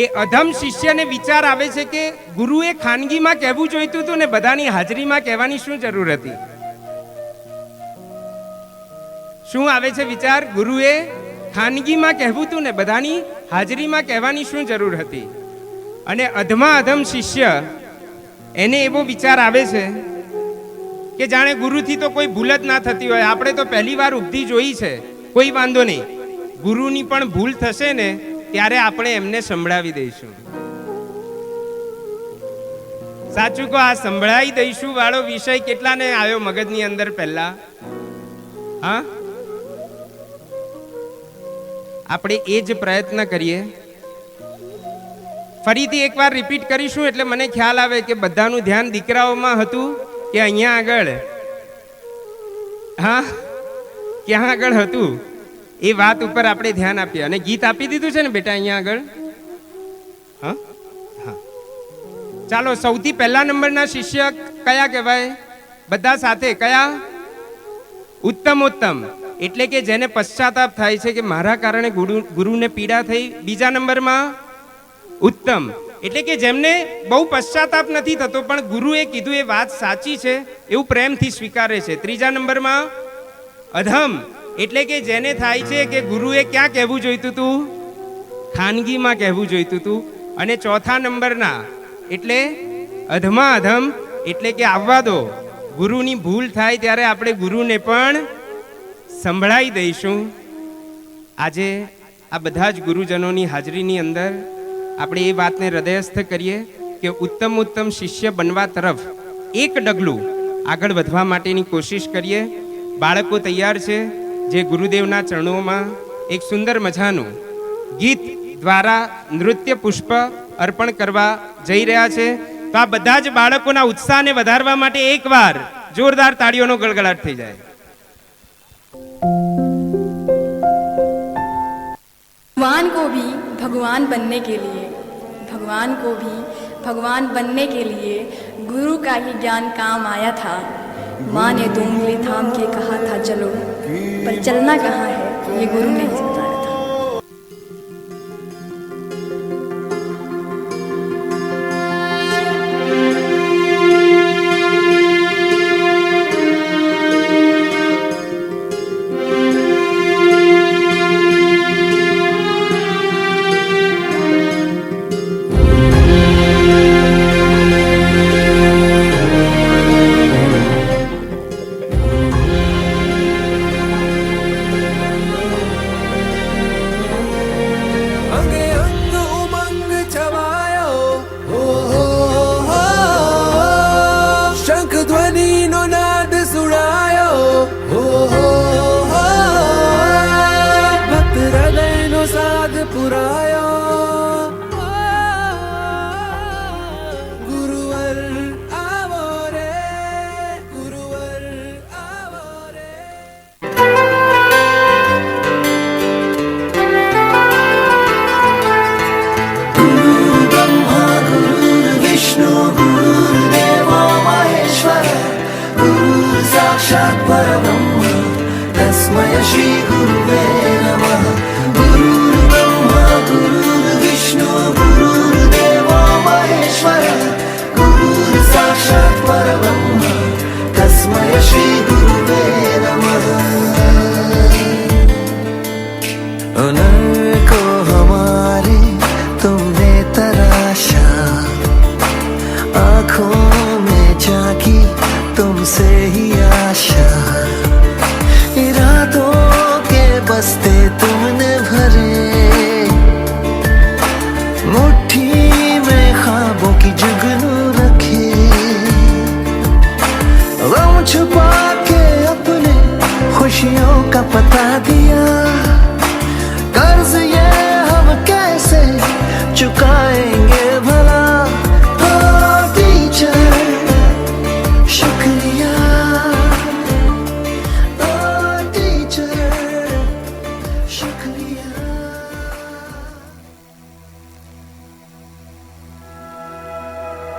એ અધમ શિષ્યને વિચાર આવે છે કે ગુરુએ ખાનગીમાં કહેવું જોઈતું હતું ને બધાની હાજરીમાં કહેવાની શું જરૂર હતી? શું આવે છે વિચાર? ગુરુએ ખાનગીમાં કહેવું હતું ને બધાની હાજરીમાં કહેવાની શું જરૂર હતી? અને અધમા અધમ શિષ્ય એને એવો વિચાર આવે છે કે જાણે ગુરુથી તો કોઈ ભૂલ જ ના થતી હોય. આપણે તો પહેલી વાર ઉપધિ જોઈ છે, કોઈ વાંધો નહીં, ગુરુની પણ ભૂલ થશે ને ત્યારે આપણે એમને સંભળાવી દઈશું. સાચું કહો, આ સંભળાવી દઈશું વાળો વિષય કેટલાને આવ્યો મગજની અંદર પહેલા? હા, આપણે એ જ પ્રયત્ન કરીએ. ફરીથી એકવાર રિપીટ કરીશું એટલે મને ખ્યાલ આવે કે બધાનું ધ્યાન દીકરાઓમાં હતું કે અહીંયા આગળ? હા, ક્યાં આગળ હતું? એ વાત ઉપર આપણે ધ્યાન આપીએ. અને ગીત આપી દીધું છે ને બેટા અહીંયા આગળ? હા હા, ચાલો. સૌથી પહેલા નંબરના શિષ્ય કયા કહેવાય? બધા સાથે કયા? ઉત્તમોત્તમ, એટલે કે જેને પશ્ચાતાપ થાય છે કે મારા કારણે ગુરુને પીડા થઈ. બીજા નંબરમાં ઉત્તમ, એટલે કે જેમને બહુ પશ્ચાતાપ નથી થતો પણ ગુરુએ કીધું એ વાત સાચી છે એવું પ્રેમથી સ્વીકારે છે. ત્રીજા નંબરમાં અધમ, એટલે કે જેને થાય છે કે ગુરુએ ક્યાં કહેવું જોઈતું હતું? ખાનગીમાં કહેવું જોઈતું હતું. અને ચોથા નંબરના એટલે અધમા અધમ, એટલે કે આવવા દો, ગુરુની ભૂલ થાય ત્યારે આપણે ગુરુને પણ સંભળાવી દઈશું. આજે આ બધા જ ગુરુજનોની હાજરીની અંદર આપણે એ વાતને હૃદયસ્થ કરીએ કે ઉત્તમ શિષ્ય બનવા તરફ એક ડગલું આગળ વધવા માટેની કોશિશ કરીએ. બાળકો તૈયાર છે જે ગુરુદેવના ચરણોમાં એક સુંદર મજાનું ગીત દ્વારા નૃત્ય પુષ્પ અર્પણ કરવા જઈ રહ્યા છે. તો આ બધા જ બાળકોના ઉત્સાહને વધારવા માટે એકવાર જોરદાર તાળીઓનો ગળગળાટ થઈ જાય. भगवान को भी भगवान बनने के लिए गुरु का ही ज्ञान काम आया था. माँ ने 2 उंगली थाम के कहा था चलो, पर चलना कहाँ है ये गुरु ने ही बताया था. तस्मै श्री गुरुवे नमः। गुरुर्ब्रह्मा गुरुर्विष्णु गुरुर्देवो महेश्वरः। गुरुर्साक्षात् परब्रह्म तस्मै श्री गुरुवे नमः। नर को हमारे तुमने तराशा, आँखों में जागी तुमसे ही आशा। इरादों के बस्ते तुमने भरे, मुट्ठी में ख्वाबों की जुगनू रखी। गम छुपा के अपने खुशियों का पता दिया। कर्ज ये हम कैसे चुकाएंगे भला। ओ टीचर शुक्रिया, ओ टीचर शुक्रिया।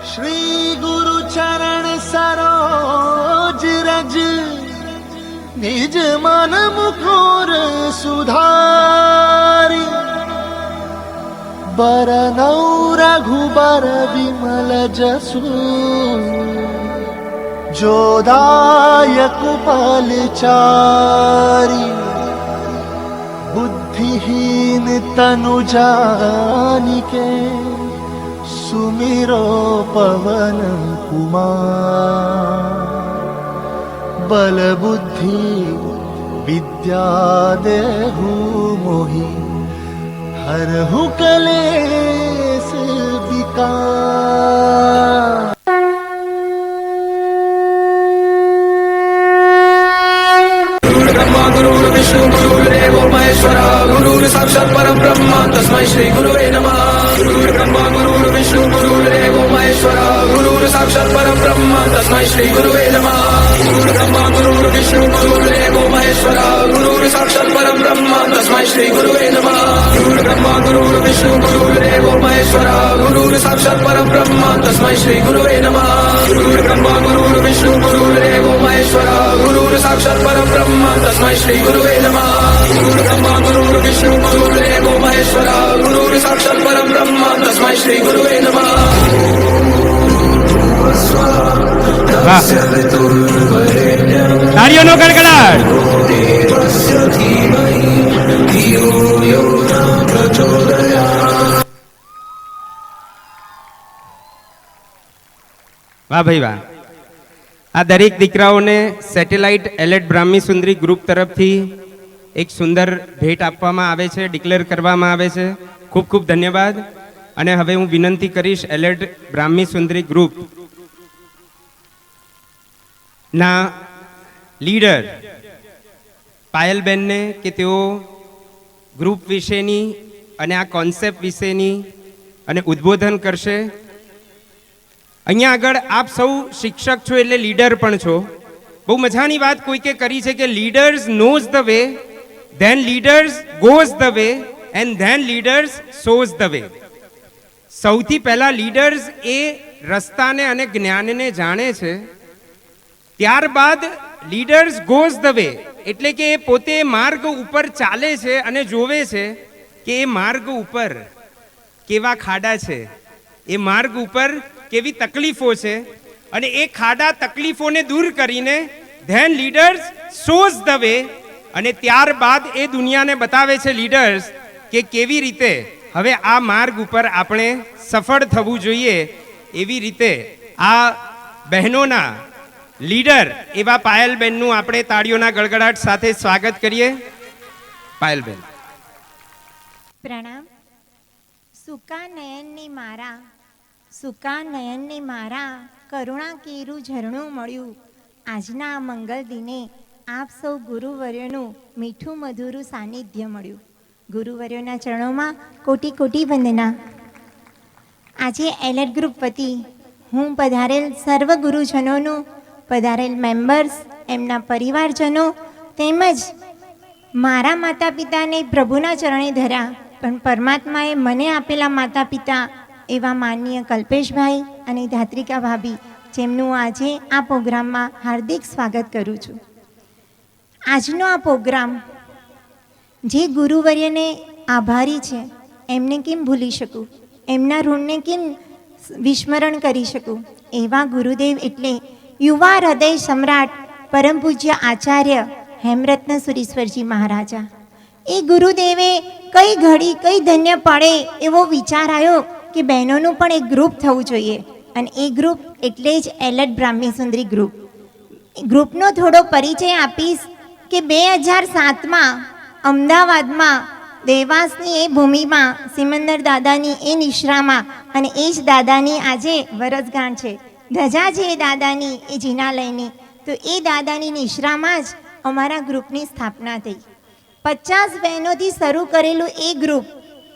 श्री गुरु चरण सरोज रज, निज मन मुकुर सुधारी। बरनौ रघुबर विमल जसु, जोदायक फलचारी। बुद्धिहीन तनु जानिके, सुमिरो पवन कुमार। बल बुद्धि विद्या देहु मोहि, हरहु कलेश विकार। विष्णु गुरुर्देवो महेश्वरः। गुरुर्साक्षात् परब्रह्म तस्मै श्री गुरुवे नमः। गुरुर्ब्रह्मा गुरुर्विष्णु गुरुर्देवो महेश्वरः। गुरुर्साक्षात् परब्रह्म तस्मै श्री गुरुवे नमः। गुरुर्ब्रह्मा गुरुर्विष्णु गुरुर्देवो महेश्वरः। गुरुर्साक्षात् परब्रह्म तस्मै श्री गुरुवे नमः। गुरुर्ब्रह्मा गुरुर्विष्णु गुरुर्देवो महेश्वरः। गुरुर्साक्षात् परब्रह्म तस्मै श्री गुरुवे नमः। गुरुर्ब्रह्मा गुरुर्विष्णु गुरुर्देवो महेश्वरः। गुरुर्साक्षात् परब्रह्म तस्मै श्री गुरुवे नमः। गुरुर्ब्रह्मा गुरुर्विष्णु गुरुर्देवो महेश्वरः। गुरुर्साक्षात् परब्रह्म तस्मै श्री गुरुवे नमः। તાળીઓનો ગડગડાટ. વાહ ભાઈ વાહ. આ દરેક દીકરાઓને સેટેલાઇટ એલેટ બ્રાહ્મી સુંદરી ગ્રુપ તરફથી એક સુંદર ભેટ આપવામાં આવે છે, ડિક્લેર કરવામાં આવે છે. ખૂબ ખૂબ ધન્યવાદ. અને હવે હું વિનંતી કરીશ એલેટ બ્રાહ્મી સુંદરી ગ્રુપ ના લીડર પાયલબેનને કે તેઓ ગ્રુપ વિશેની અને આ કોન્સેપ્ટ વિશેની અને ઉદ્બોધન કરશે. અહીંયા આગળ આપ સૌ શિક્ષક છો એટલે લીડર પણ છો. બહુ મજાની વાત કોઈકે કરી છે કે leaders knows the way, then leaders goes the way and then leaders shows the way. સૌથી પહેલા લીડર્સ એ રસ્તાને અને જ્ઞાનને જાણે છે, ત્યારબાદ લીડર્સ ગોઝ ધ વે એટલે કે એ પોતે માર્ગ ઉપર ચાલે છે અને જોવે છે કે એ માર્ગ ઉપર કેવા ખાડા છે, એ માર્ગ ઉપર કેવી તકલીફો છે, અને એ ખાડા તકલીફોને દૂર કરીને then leaders shows the way, અને ત્યારબાદ એ દુનિયાને બતાવે છે લીડર્સ કે કેવી રીતે હવે આ માર્ગ ઉપર આપણે સફળ થવું જોઈએ. એવી રીતે આ બહેનોના લીડર એવા પાયલબેનનું આપણે તાળીઓના ગળગડાટ સાથે સ્વાગત કરીએ. પાયલબેન. પ્રણામ. સુકા નયનની મારા કરુણા કેરું ઝરણું મળ્યું. આજના આ મંગલ દિને આપ સૌ ગુરુવર્યોનું મીઠું મધુરું સાનિધ્ય મળ્યું. ગુરુવર્યોના ચરણોમાં કોટી કોટી વંદના. આજે એલેટ ગ્રુપ વતી હું પધારેલ સર્વ ગુરુજનોનું, પધારેલ મેમ્બર્સ, એમના પરિવારજનો તેમજ મારા માતા પિતાને પ્રભુના ચરણે ધર્યા, પણ પરમાત્માએ મને આપેલા માતા પિતા એવા માનનીય કલ્પેશભાઈ અને ધાત્રિકા ભાભી, જેમનું આજે આ પ્રોગ્રામમાં હાર્દિક સ્વાગત કરું છું. આજનો આ પ્રોગ્રામ જે ગુરુવર્યને આભારી છે એમને કેમ ભૂલી શકું, એમના ઋણને કેમ વિસ્મરણ કરી શકું. એવા ગુરુદેવ એટલે યુવા હૃદય સમ્રાટ પરમ પૂજ્ય આચાર્ય હેમરત્ન સુરીશ્વરજી મહારાજા. એ ગુરુદેવે કઈ ઘડી કઈ ધન્ય પડે એવો વિચાર આવ્યો કે બહેનોનું પણ એક ગ્રુપ થવું જોઈએ, અને એ ગ્રુપ એટલે જ એલર્ટ બ્રાહ્મી સુંદરી ગ્રુપ. ગ્રુપનો થોડો પરિચય આપીશ કે 2007માં અમદાવાદમાં દેવાસની એ ભૂમિમાં સિમંદર દાદાની એ નિશ્રામાં, અને એ જ દાદાની આજે વરસગાંઠ છે, ધજા છે એ દાદાની એ જિનાલયની, તો એ દાદાની નિશ્રામાં જ અમારા ગ્રુપની સ્થાપના થઈ. 50 બહેનોથી શરૂ કરેલું એ ગ્રુપ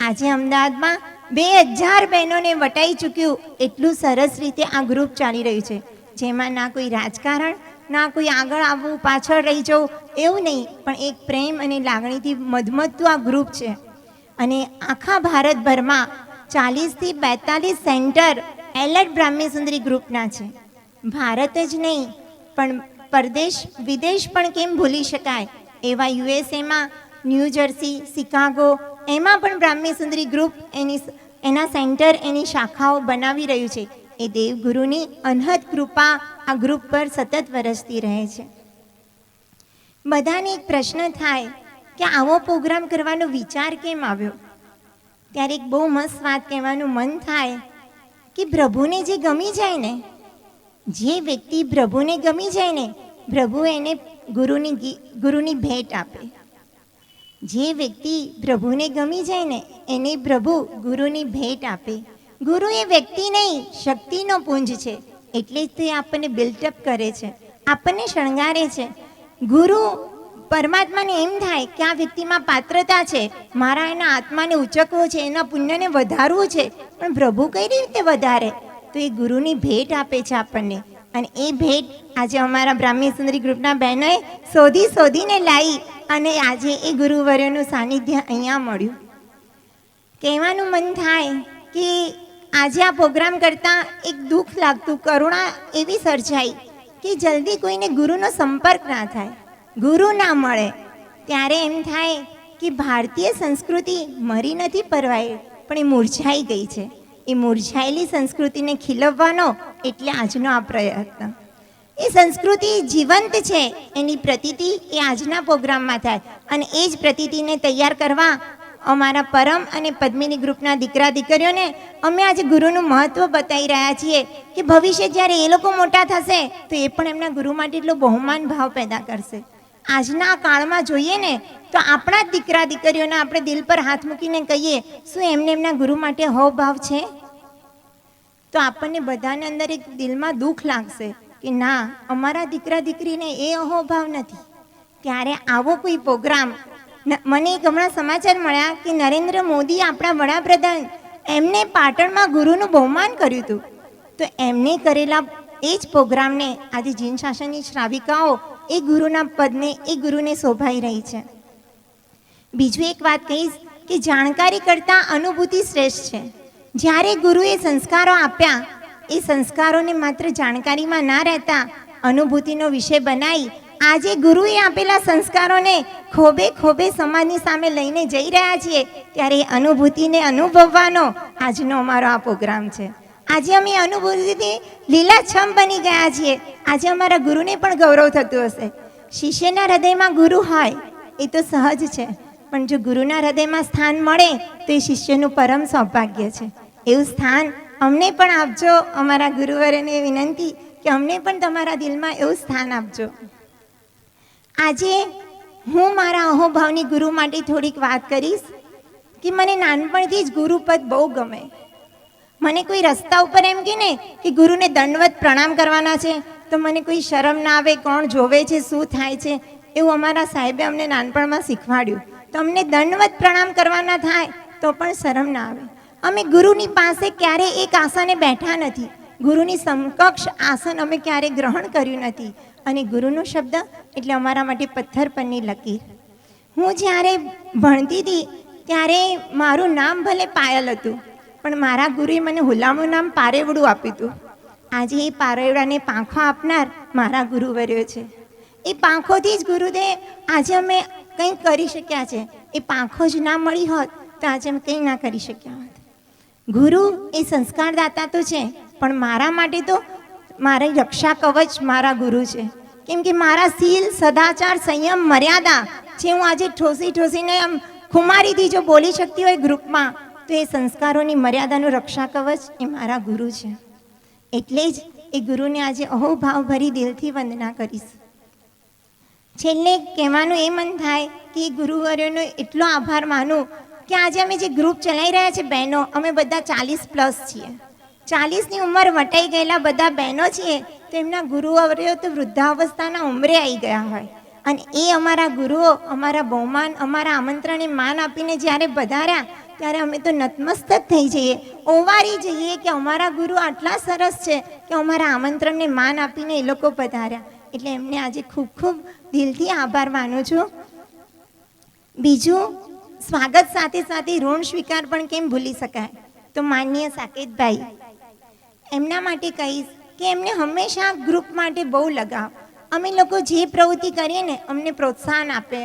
આજે અમદાવાદમાં 2000 બહેનોને વટાઈ ચૂક્યું. એટલું સરસ રીતે આ ગ્રુપ ચાલી રહ્યું છે, જેમાં ના કોઈ રાજકારણ, ના કોઈ આગળ આવવું પાછળ રહી જવું એવું નહીં, પણ એક પ્રેમ અને લાગણીથી મધમતું આ ગ્રુપ છે. અને આખા ભારતભરમાં 40થી 42 સેન્ટર એલર્ટ બ્રાહ્મી સુંદરી ગ્રુપના છે. ભારત જ નહીં પણ પરદેશ વિદેશ પણ કેમ ભૂલી શકાય એવા યુએસએમાં, ન્યૂ જર્સી, શિકાગો, એમાં પણ બ્રાહ્મી સુંદરી ગ્રુપ એના સેન્ટર, એની શાખાઓ બનાવી રહ્યું છે. એ દેવગુરુની અનહદ કૃપા આ ગ્રુપ પર સતત વરસતી રહે છે. બધાને એક પ્રશ્ન થાય કે આવો પ્રોગ્રામ કરવાનો વિચાર કેમ આવ્યો? ત્યારે એક બહુ મસ્ત વાત કહેવાનું મન થાય કે પ્રભુને જે ગમી જાય ને, જે વ્યક્તિ પ્રભુને ગમી જાય ને, પ્રભુ એને ગુરુની ભેટ આપે. જે વ્યક્તિ પ્રભુને ગમી જાય ને એને પ્રભુ ગુરુની ભેટ આપે. ગુરુ એ વ્યક્તિ નહીં, શક્તિનો પુંજ છે. એટલે જ તો એ આપણને બિલ્ટઅપ કરે છે, આપણને શણગારે છે. ગુરુ પરમાત્માને એમ થાય કે આ વ્યક્તિમાં પાત્રતા છે, મારા એના આત્માને ઉચકવો છે, એના પુણ્યને વધારવું છે, પણ પ્રભુ કઈ રીતે વધારે? તો એ ગુરુની ભેટ આપે છે આપણને. અને એ ભેટ આજે અમારા બ્રાહ્મી સુંદરી ગ્રુપના બહેનોએ શોધીને લાવી, અને આજે એ ગુરુવર્યનું સાનિધ્ય અહીંયા મળ્યું. કહેવાનું મન થાય કે આજે આ પ્રોગ્રામ કરતાં એક દુઃખ લાગતું, કરુણા એવી સર્જાઈ કે જલ્દી કોઈને ગુરુનો સંપર્ક ના થાય, ગુરુ ના મળે. ત્યારે એમ થાય કે ભારતીય સંસ્કૃતિ મરી નથી પરવાઈ, પણ એ મુરઝાઈ ગઈ છે. એ મુરઝાયેલી સંસ્કૃતિને ખીલવવાનો એટલે આજનો આ પ્રયત્ન. એ સંસ્કૃતિ જીવંત છે, એની પ્રતીતિ એ આજના પ્રોગ્રામમાં થાય. અને એ જ પ્રતીતિને તૈયાર કરવા અમારા પરમ અને પદ્મિની ગ્રુપના દીકરા દીકરીઓને અમે આજે ગુરુનું મહત્ત્વ બતાવી રહ્યા છીએ કે ભવિષ્ય જ્યારે એ લોકો મોટા થશે તો એ પણ એમના ગુરુ માટે એટલો બહુમાન ભાવ પેદા કરશે. આજના કાળમાં જોઈએ ને તો આપણા જ દીકરા દીકરીઓને આપણે દિલ પર હાથ મૂકીને કહીએ, શું એમને એમના ગુરુ માટે હોવભાવ છે? તો આપણને બધાને અંદર એક દિલમાં દુઃખ લાગશે કે ના, અમારા દીકરા દીકરીને એ અહોભાવ નથી. ત્યારે આવો કોઈ પ્રોગ્રામ, મને એક હમણાં સમાચાર મળ્યા કે નરેન્દ્ર મોદી આપણા વડાપ્રધાન, એમને પાટણમાં ગુરુનું બહુમાન કર્યું હતું. તો એમને કરેલા એ જ પ્રોગ્રામને આજે જીન શાસનની શ્રાવિકાઓ એ ગુરુના પદને, એ ગુરુને શોભાઈ રહી છે. બીજું એક વાત કહીશ કે જાણકારી કરતાં અનુભૂતિ શ્રેષ્ઠ છે. જ્યારે ગુરુએ સંસ્કારો આપ્યા, એ સંસ્કારોને માત્ર જાણકારીમાં ના રહેતા અનુભૂતિનો વિષય બનાવી આજે ગુરુએ આપેલા સંસ્કારોને ખોબે ખોબે સમાજની સામે લઈને જઈ રહ્યા છીએ. ત્યારે એ અનુભૂતિને અનુભવવાનો આજનો અમારો આ પ્રોગ્રામ છે. આજે અમે અનુભૂતિથી લીલાછમ બની ગયા છીએ. આજે અમારા ગુરુને પણ ગૌરવ થતું હશે. શિષ્યના હૃદયમાં ગુરુ હોય એ તો સહજ છે, પણ જો ગુરુના હૃદયમાં સ્થાન મળે તો એ શિષ્યનું પરમ સૌભાગ્ય છે. એવું સ્થાન અમને પણ આપજો. અમારા ગુરુવરેને વિનંતી કે અમને પણ તમારા દિલમાં એવું સ્થાન આપજો. આજે હું મારા અહોભાવની ગુરુ માટે થોડીક વાત કરીશ કે મને નાનપણથી જ ગુરુપદ બહુ ગમે. મને કોઈ રસ્તા ઉપર એમ કહે ને કે ગુરુને દંડવત પ્રણામ કરવાના છે તો મને કોઈ શરમ ના આવે, કોણ જોવે છે, શું થાય છે, એવું અમારા સાહેબે અમને નાનપણમાં શીખવાડ્યું. તો અમને દંડવત પ્રણામ કરવાના થાય તો પણ શરમ ના આવે. અમે ગુરુની પાસે ક્યારેય એક આસને બેઠા નથી, ગુરુની સમકક્ષ આસન અમે ક્યારેય ગ્રહણ કર્યું નથી. અને ગુરુનો શબ્દ એટલે અમારા માટે પથ્થર પરની લકીર. હું જ્યારે ભણતી હતી ત્યારે મારું નામ ભલે પાયલ હતું, પણ મારા ગુરુએ મને હુલામણું નામ પારેવડું આપ્યું હતું. આજે એ પારેવડાને પાંખો આપનાર મારા ગુરુવર્યો છે. એ પાંખોથી જ ગુરુદેવ આજે અમે કંઈક કરી શક્યા છે. એ પાંખો જ ના મળી હોત તો આજે અમે કંઈ ના કરી શક્યા હોત. ગુરુ એ સંસ્કારદાતા તો છે, પણ મારા માટે તો મારી રક્ષા કવચ મારા ગુરુ છે. કેમ કે મારા શીલ, સદાચાર, સંયમ, મર્યાદા જે હું આજે ઠોસીને આમ ખુમારીથી જો બોલી શકતી હોય ગ્રુપમાં, તો એ સંસ્કારોની મર્યાદાનું રક્ષા કવચ એ મારા ગુરુ છે. એટલે જ એ ગુરુને આજે અહોભાવભરી દિલથી વંદના કરીશ. છેલ્લે કહેવાનું એ મન થાય કે ગુરુવર્યોનો એટલો આભાર માનું કે આજે અમે જે ગ્રુપ ચલાવી રહ્યા છે બહેનો, અમે બધા 40+ છીએ. 40ની ઉંમર વટાઈ ગયેલા બધા બહેનો છીએ, તો એમના ગુરુવર્યો તો વૃદ્ધાવસ્થાના ઉંમરે આવી ગયા હોય, અને એ અમારા ગુરુઓ અમારા બહુમાન, અમારા આમંત્રણને માન આપીને જ્યારે પધાર્યા ત્યારે અમે તો નતમસ્તક થઈ જઈએ, ઓવારી જઈએ કે અમારા ગુરુ આટલા સરસ છે કે અમારા આમંત્રણને માન આપીને એ લોકો પધાર્યા. એટલે એમને આજે ખૂબ ખૂબ દિલથી આભાર માનું છું. બીજું, સ્વાગત સાથે સાથે ઋણ સ્વીકાર પણ કેમ ભૂલી શકાય, તો માનનીય સાકેતભાઈ, એમના માટે કહીશ કે એમને હંમેશા ગ્રુપ માટે બહુ લગાવ. અમે લોકો જે પ્રવૃત્તિ કરીએ ને અમને પ્રોત્સાહન આપે,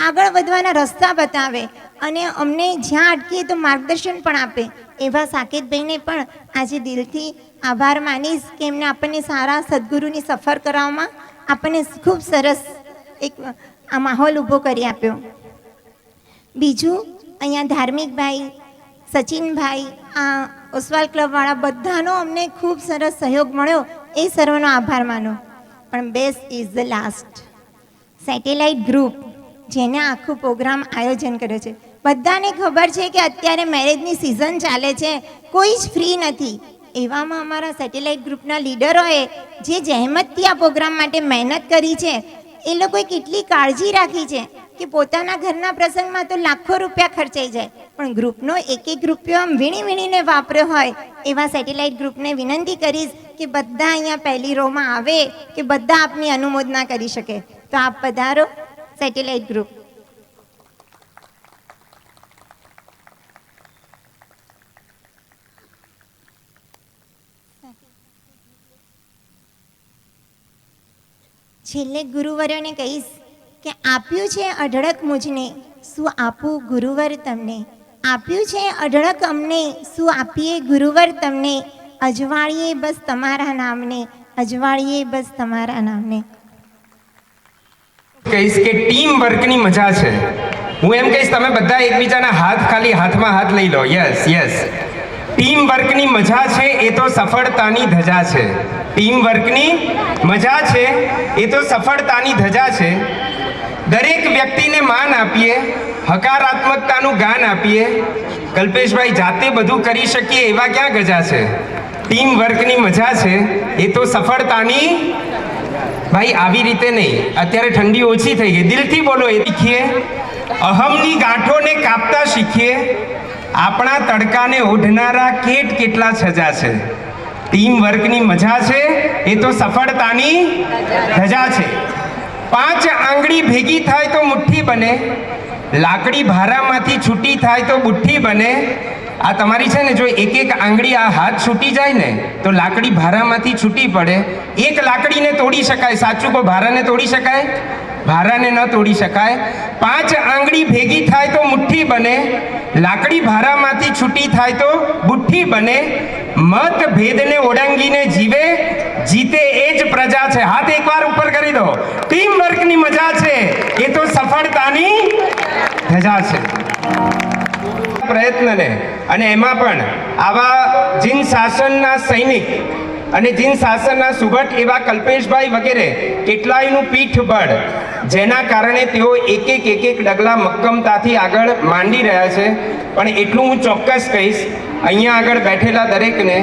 આગળ વધવાના રસ્તા બતાવે, અને અમને જ્યાં અટકીએ તો માર્ગદર્શન પણ આપે. એવા સાકેતભાઈને પણ આજે દિલથી આભાર માનીશ કે એમને આપણને સારા સદગુરુની સફર કરવામાં આપણને ખૂબ સરસ એક આ માહોલ ઊભો કરી આપ્યો. બીજું, અહીંયા ધાર્મિકભાઈ, સચિનભાઈ, આ ઓસવાલ ક્લબવાળા બધાનો અમને ખૂબ સરસ સહયોગ મળ્યો, એ સર્વનો આભાર માનો. પણ best is the last, satellite group જેને આખું પ્રોગ્રામ આયોજન કર્યો છે. બધાને ખબર છે કે અત્યારે મેરેજની સિઝન ચાલે છે, કોઈ જ ફ્રી નથી. એવામાં અમારા સેટેલાઇટ ગ્રુપના લીડરોએ જે જહેમતથી આ પ્રોગ્રામ માટે મહેનત કરી છે, એ લોકોએ કેટલી કાળજી રાખી છે કે પોતાના ઘરના પ્રસંગમાં તો લાખો રૂપિયા ખર્ચાઈ જાય, પણ ગ્રુપનો એક રૂપિયો આમ વીણીને વાપર્યો હોય. એવા સેટેલાઇટ ગ્રુપને વિનંતી કરીશ કે બધા અહીંયા પહેલી રોમાં આવે, કે બધા આપની અનુમોદના કરી શકે. તો આપ પધારો સેટેલાઇટ ગ્રુપ. છેલ્લે ગુરુવરોને કહીશ કે આપ્યું છે અઢળક મુજને, શું આપું ગુરુવર તમને. આપ્યું છે અઢળક અમને, શું આપીએ ગુરુવર તમને. અજવાળીએ બસ તમારા નામને, અજવાળીએ બસ તમારા નામને. કહીશ કે ટીમ વર્કની મજા છે. હું એમ કહીશ તમે બધા એકબીજાના હાથ ખાલી હાથમાં હાથ લઈ લો. યસ યસ, ટીમ વર્કની મજા છે એ તો સફળતાની ધજા છે. ટીમ વર્કની મજા છે એ તો સફળતાની ધજા છે. દરેક વ્યક્તિને માન આપીએ, હકારાત્મકતાનું ગાન આપીએ. કલ્પેશભાઈ જાતે બધું કરી શકીએ એવા ક્યાં ગજા છે. ટીમ વર્કની મજા છે એ તો સફળતાની. ભાઈ આવી રીતે નહીં, અત્યારે ઠંડી ઓછી થઈ ગઈ, દિલથી બોલો. એ શીખીએ, અહમની ગાંઠોને કાપતા શીખીએ. આપણા તડકાને ઓઢનારા કેટલા સજા છે. ટીમ વર્કની મજા છે એ તો સફળતાની ધજા છે. 5 આંગળી ભેગી થાય તો મુઠ્ઠી બને, લાકડી ભારામાંથી છૂટી થાય તો બુઠ્ઠી બને. આ તમારી છે ને, જો એક આંગળી આ હાથ છૂટી જાય ને તો લાકડી ભારામાંથી છૂટી પડે. એક લાકડીને તોડી શકાય, સાચું કહો, ભારાને તોડી શકાય? ભારાને ન તોડી શકાય. 5 આંગળી ભેગી થાય તો મુઠ્ઠી બને, લાકડી ભારામાંથી છૂટી થાય તો બુઠ્ઠી બને. મતભેદને ઓળંગીને જીવે, જીતે એ જ પ્રજા છે. હાથ એકવાર ઉપર કરી દો. ટીમ વર્કની મજા છે એ તો સફળતાની ધજા છે. પ્રયત્નને, અને એમાં પણ આવા જીન શાસનના સૈનિક અને જીન શાસનના સુભટ એવા કલ્પેશભાઈ વગેરે કેટલાયનું પીઠબળ, જેના કારણે તેઓ એક ડગલા મક્કમતાથી આગળ માંડી રહ્યા છે. પણ એટલું હું ચોક્કસ કહીશ અહીંયા આગળ બેઠેલા દરેકને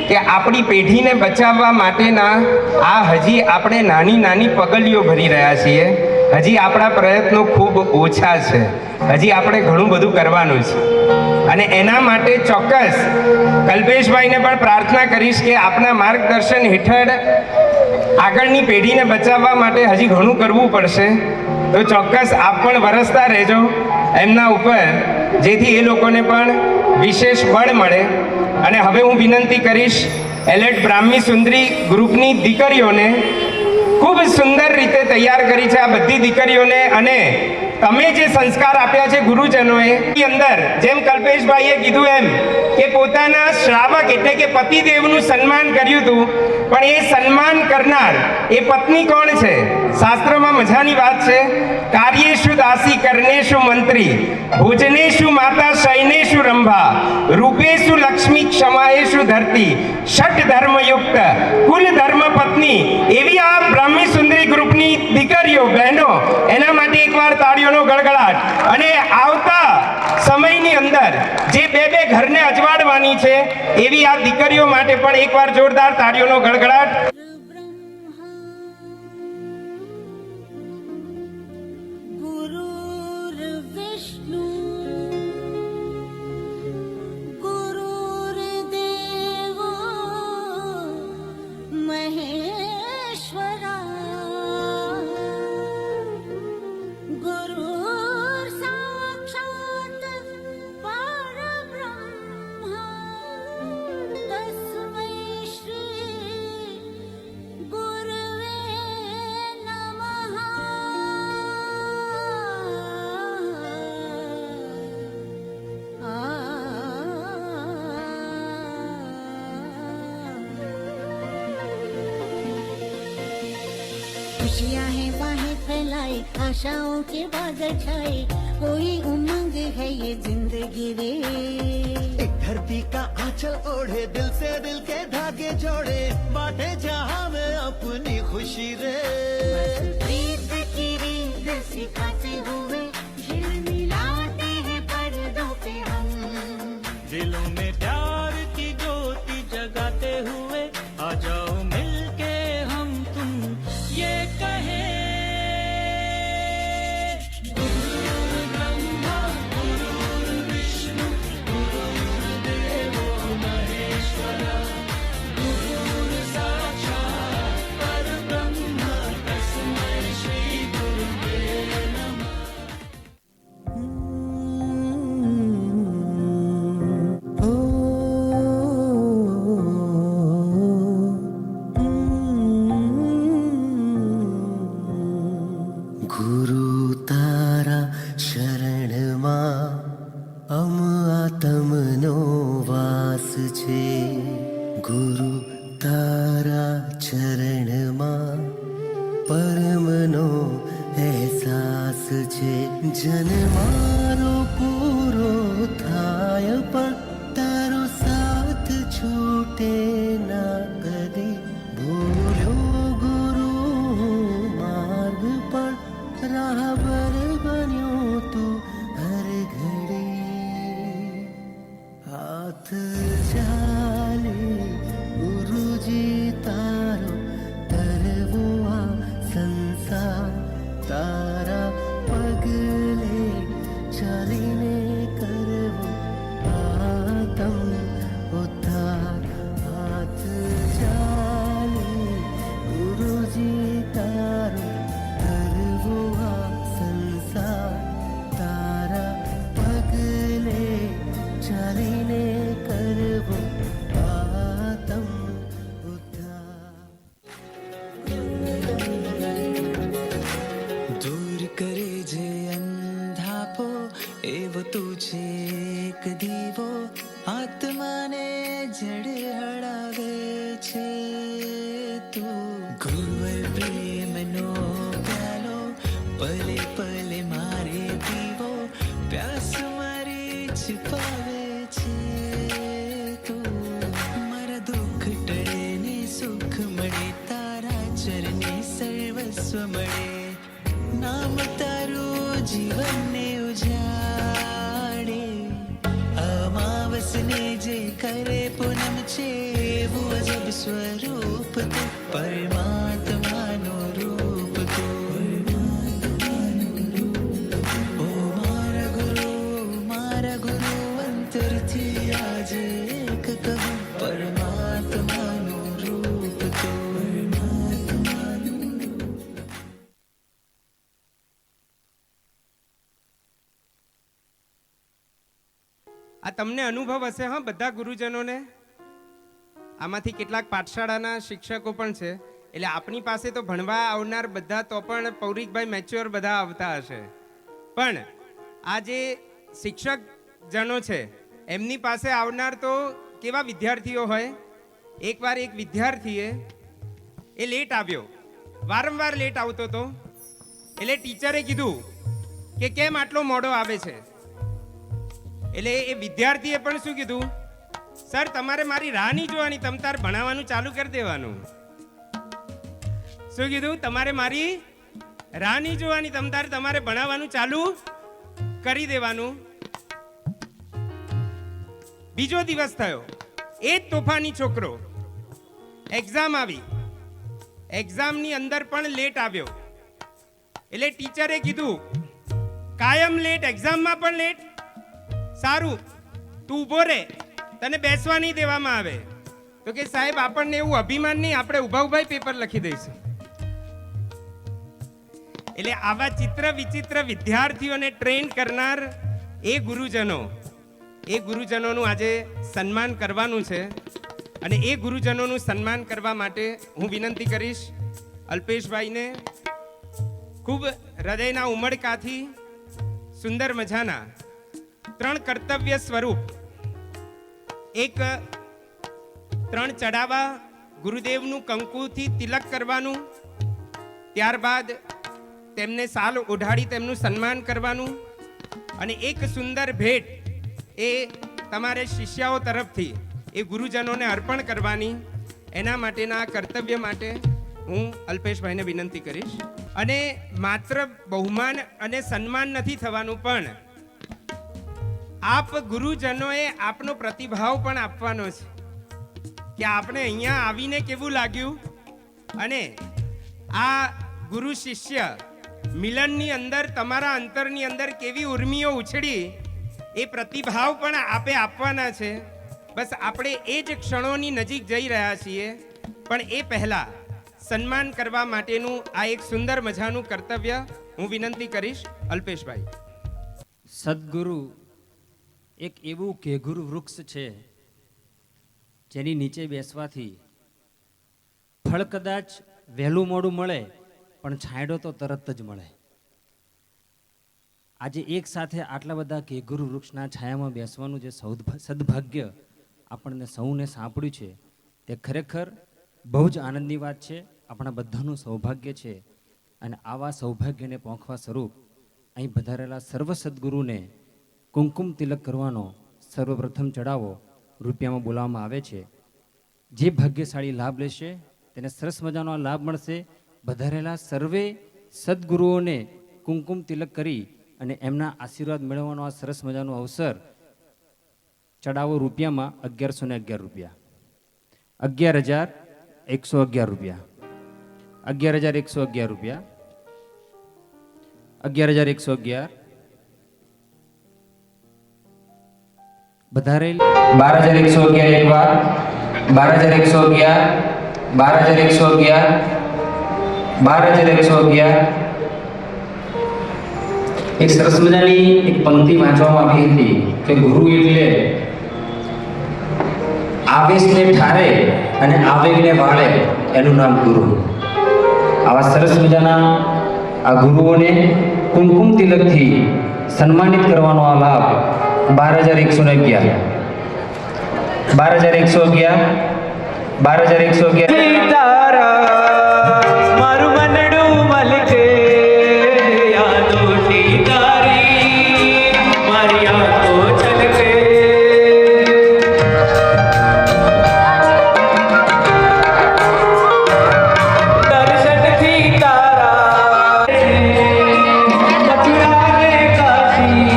કે આપણી પેઢીને બચાવવા માટેના આ હજી આપણે નાની પગલીઓ ભરી રહ્યા છીએ. હજી આપણા પ્રયત્નો ખૂબ ઓછા છે. હજી આપણે ઘણું બધું કરવાનું છે. અને એના માટે ચોક્કસ કલ્પેશભાઈને પણ પ્રાર્થના કરીશ કે આપના માર્ગદર્શન હેઠળ આગળની પેઢીને બચાવવા માટે હજી ઘણું કરવું પડશે. તો ચોક્કસ આપ પણ વરસતા રહેજો એમના ઉપર, જેથી એ લોકોને પણ વિશેષ બળ મળે. અને હવે હું વિનંતી કરીશ એલર્ટ બ્રાહ્મી સુંદરી ગ્રુપની દીકરીઓને ખૂબ સુંદર રીતે તૈયાર કરી છે આ બધી દીકરીઓને. અને તમે જે સંસ્કાર આપ્યા છે ગુરુજનોએ એ અંદર, જેમ કલ્પેશભાઈએ કીધું એમ કે પોતાના શ્રાવક એટલે કે પતિદેવનું સન્માન કર્યું હતું, પણ એ સન્માન કરનાર એ પત્ની કોણ છે? શાસ્ત્રમાં મજાની વાત છે, કાર્યેષુ દાસી કર્ણેષુ મંત્રી ભોજનેષુ માતા શયનેષુ રંભા રૂપેષુ લક્ષ્મી ક્ષમાયેષુ ધરતી ષટ ધર્મયુક્ત કુલ ધર્મ પત્ની. એવી આ બ્રાહ્મી સુંદરી ગ્રુપની દીકરીઓ, બહેનો, એના માટે એકવાર તાળીઓનો ગળગળાટ. અને આવતા સમયની અંદર જે બે ઘરને અજવાડવાની છે એવી આ દીકરીઓ માટે પણ એકવાર જોરદાર તાળીઓનો ગળગળાટ. खुशियाँ हैं बाहें फैलाई, आशाओं के बादल छाए, कोई उमंग है ये जिंदगी रे. एक धरती का आंचल ओढ़े, दिल से दिल के धागे जोड़े, बांटे जहां में अपनी खुशी रे. प्रीत की रीत सिखाते हुए झिलमिलाते हैं पर्दों पे हम. दिलों में प्यार की ज्योति जगाते हुए आ जाओ मिलके हम तुम ये कहे. ગુરુ તારા શરણમાં અમ આત્મનો વાસ છે. ગુરુ તારા ચરણમાં પરમનો અહેસાસ છે. જન્મારો પૂરો થાય પણ તારો સાથ છૂટે ના કદી. ભૂલ્યો ગુરુ માર્ગ પણ રાહબર બન્યો તું હર ઘડી. હાથ ચાલે ગુરુજી તારો તરવો આ સંસાર. તારા પગલે ચાલીને કરવો આતમ ઉદ્ધાર. હાથ ચાલે ગુરુજી તારો તરવો આ સંસાર. તારા પગલે ચાલીને કરવો આતમ ઉદ્ધાર. દૂર કરે જે અંધાપો એવો તું છે એક દીવો. આત્માને જડે હળાવે છે તું. ગુરુવર પ્રેમનો પ્યાલો પલે પલે મારે પીવો. પ્યાસ મારી છુપાવે છે તું. મારા દુઃખ ટળે ને સુખ મળે, તારા ચરણે સર્વસ્વ મળે. નામ તારું જીવનને ઉજાડે. અમાવસને જે કરે પૂનમ છે એવું અજબ સ્વરૂપ તું. પરમાત્માનું રૂપ તું. ઓ મારા ગુરુ અંતરથી આજે એક કહું. પરમાત્માનું રૂપ તું. આ તમને અનુભવ હશે હા બધા ગુરુજનોને. આમાંથી કેટલાક પાઠશાળાના શિક્ષકો પણ છે. એટલે આપણી પાસે તો ભણવા આવનાર બધા તો પણ પૌરિકભાઈ મેચ્યોર બધા આવતા હશે, પણ આ જે શિક્ષક જનો છે એમની પાસે આવનાર તો કેવા વિદ્યાર્થીઓ હોય. એકવાર એક વિદ્યાર્થીએ એ લેટ આવ્યો, વારંવાર લેટ આવતો હતો. એટલે ટીચરે કીધું કે કેમ આટલો મોડો આવે છે. એટલે એ વિદ્યાર્થીએ પણ શું કીધું, સર તમારે મારી રાહ નહીં જોવાની, તમ તાર ભણાવવાનું ચાલુ કરી દેવાનું. શું કીધું, તમારે મારી રાહ નહીં જોવાની, તમ તાર તમારે ભણાવવાનું ચાલુ કરી દેવાનું. બીજો દિવસ થયો, એ જ તોફાની છોકરો, એક્ઝામ આવી, એક્ઝામની અંદર પણ લેટ આવ્યો. એટલે ટીચરે કીધું કાયમ લેટ, એક્ઝામમાં પણ લેટ, સારું તું ઊભો રે, તને બેસવા નહીં દેવામાં આવે. તો કે સાહેબ આપણને એવું અભિમાન નહીં, આપણે ઊભા ઊભા પેપર લખી દઈશું. એટલે આવા ચિત્ર વિચિત્ર વિદ્યાર્થીઓને ટ્રેન કરનાર એ ગુરુજનોનું આજે સન્માન કરવાનું છે. અને એ ગુરુજનોનું સન્માન કરવા માટે હું વિનંતી કરીશ અલ્પેશભાઈને, ખૂબ હૃદયના ઉમળકાથી સુંદર મજાના 3 કર્તવ્ય સ્વરૂપ, એક 3 ચડાવવા, ગુરુદેવનું કંકુથી તિલક કરવાનું, ત્યારબાદ તેમને સાલ ઓઢાડી તેમનું સન્માન કરવાનું, અને એક સુંદર ભેટ એ તમારે શિષ્યાઓ તરફથી એ ગુરુજનોને અર્પણ કરવાની. એના માટેના કર્તવ્ય માટે હું અલ્પેશભાઈને વિનંતી કરીશ. અને માત્ર બહુમાન અને સન્માન નથી થવાનું, પણ આપ ગુરુજનોએ આપનો પ્રતિભાવ પણ આપવાનો છે કે આપણે અહીંયા આવીને કેવું લાગ્યું. અને આ ગુરુ શિષ્ય મિલનની અંદર તમારા અંતરની અંદર કેવી ઉર્મિઓ ઉછળી, એ પ્રતિભાવ પણ આપે આપવાના છે. બસ આપણે એ જ ક્ષણોની નજીક જઈ રહ્યા છીએ, પણ એ પહેલા સન્માન કરવા માટેનું આ એક સુંદર મજાનું કર્તવ્ય હું વિનંતી કરીશ અલ્પેશભાઈ. સદગુરુ એક એવું કેગુરુ વૃક્ષ છે જેની નીચે બેસવાથી ફળ કદાચ વહેલું મોડું મળે, પણ છાંયડો તો તરત જ મળે. આજે એક સાથે આટલા બધા કેગુરુ વૃક્ષના છાયામાં બેસવાનું જે સદભાગ્ય આપણને સૌને સાંપડ્યું છે, તે ખરેખર બહુ જ આનંદની વાત છે, આપણા બધાનું સૌભાગ્ય છે. અને આવા સૌભાગ્યને પોંખવા સ્વરૂપ અહીં પધારેલા સર્વ સદગુરુને કુમકુમ તિલક કરવાનો સર્વપ્રથમ ચડાવો રૂપિયામાં બોલાવવામાં આવે છે. જે ભાગ્યશાળી લાભ લેશે તેને સરસ મજાનો લાભ મળશે. પધારેલા સર્વે સદગુરુઓને કુમકુમ તિલક કરી અને એમના આશીર્વાદ મેળવવાનો આ સરસ મજાનો અવસર. ચડાવો રૂપિયામાં 1111 રૂપિયા, 11,111 રૂપિયા, 11,111 રૂપિયા, 11,111. વધારેલ 12,111 એક વાર, 12,111, 12,111, 12,111. એક સરસ મજાની એક પંક્તિ વાંચવામાં આવી હતી કે ગુરુ એટલે આવેશને ઠારે અને આવેગને વાળે, એનું નામ ગુરુ. આવા સરસ મજાના આ ગુરુઓને કુમકુમ તિલકથી સન્માનિત કરવાનો આ લાભ 12,111, 12,111, 12,111. મારું મનડું મલકે યાદોની તારી, મારી આંખો છલકે. દર્શનથી તારા બચડાવે કાશી,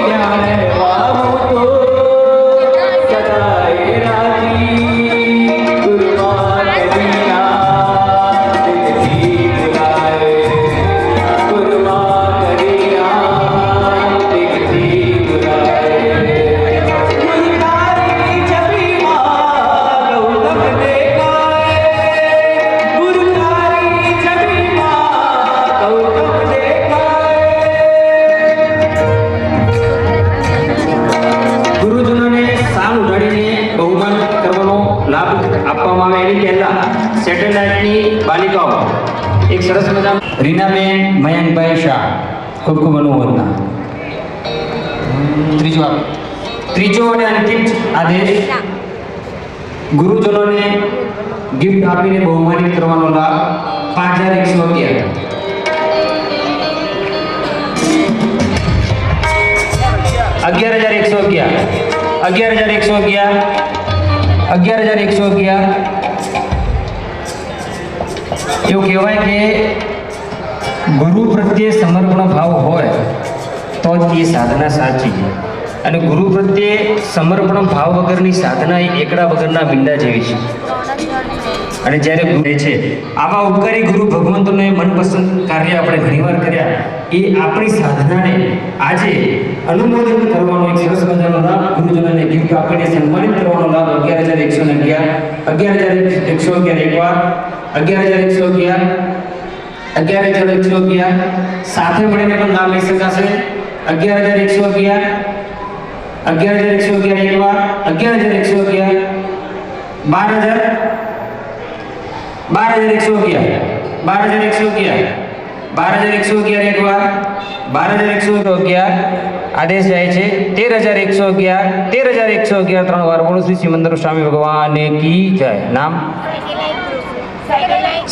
ત્યારે વાવું તો સદાય રાજી. ગુરુમાન રીનાબેન મયંકભાઈ શાહ, ખૂબ ખૂબ અનુમોદના. ત્રીજો અને અંતિમ આદેશ, ગુરુજનોને ગિફ્ટ આપીને બહુમાનિત કરવાનો લાભ 5111. 11,111 એવું કહેવાય કે ગુરુ પ્રત્યે સમર્પણ ભાવ હોય તો જ એ સાધના સાચી છે. અને ગુરુ પ્રત્યે સમર્પણ ભાવ વગરની સાધના એ એકડા વગરના મીંડા જેવી છે. અને જ્યારે ગુરુ છે, આવા ઉપકારી ગુરુ ભગવંતોને મનપસંદ કાર્ય આપણે ઘણીવાર કર્યા, એ આપણી સાધનાને આજે અનુમોદન કરવાનો એક સરસ મજાનો લાભ, ગુરુજનોને ગિફ્ટ આપીને સન્માનિત કરવાનો લાભ 11,111. 11,111 એકવાર, 11,111, 11,111 સાથે મળીને પણ નામ લઈ શકાશે. 11,111, 11,111 એકવાર, 11,111, 12,111, 12,111 એકવાર, 12,111 આદેશ જાય છે. 13,111, 13,111 ત્રણ વાર બોલો. શ્રી સિમંદર સ્વામી ભગવાન કી જય. નામ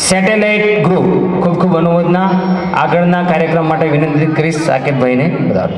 સેટેલાઇટ ગ્રુપ, ખૂબ ખૂબ અનુમોદના. આગળના કાર્યક્રમ માટે વિનંતી કરીશ સાકેતભાઈને બધાને.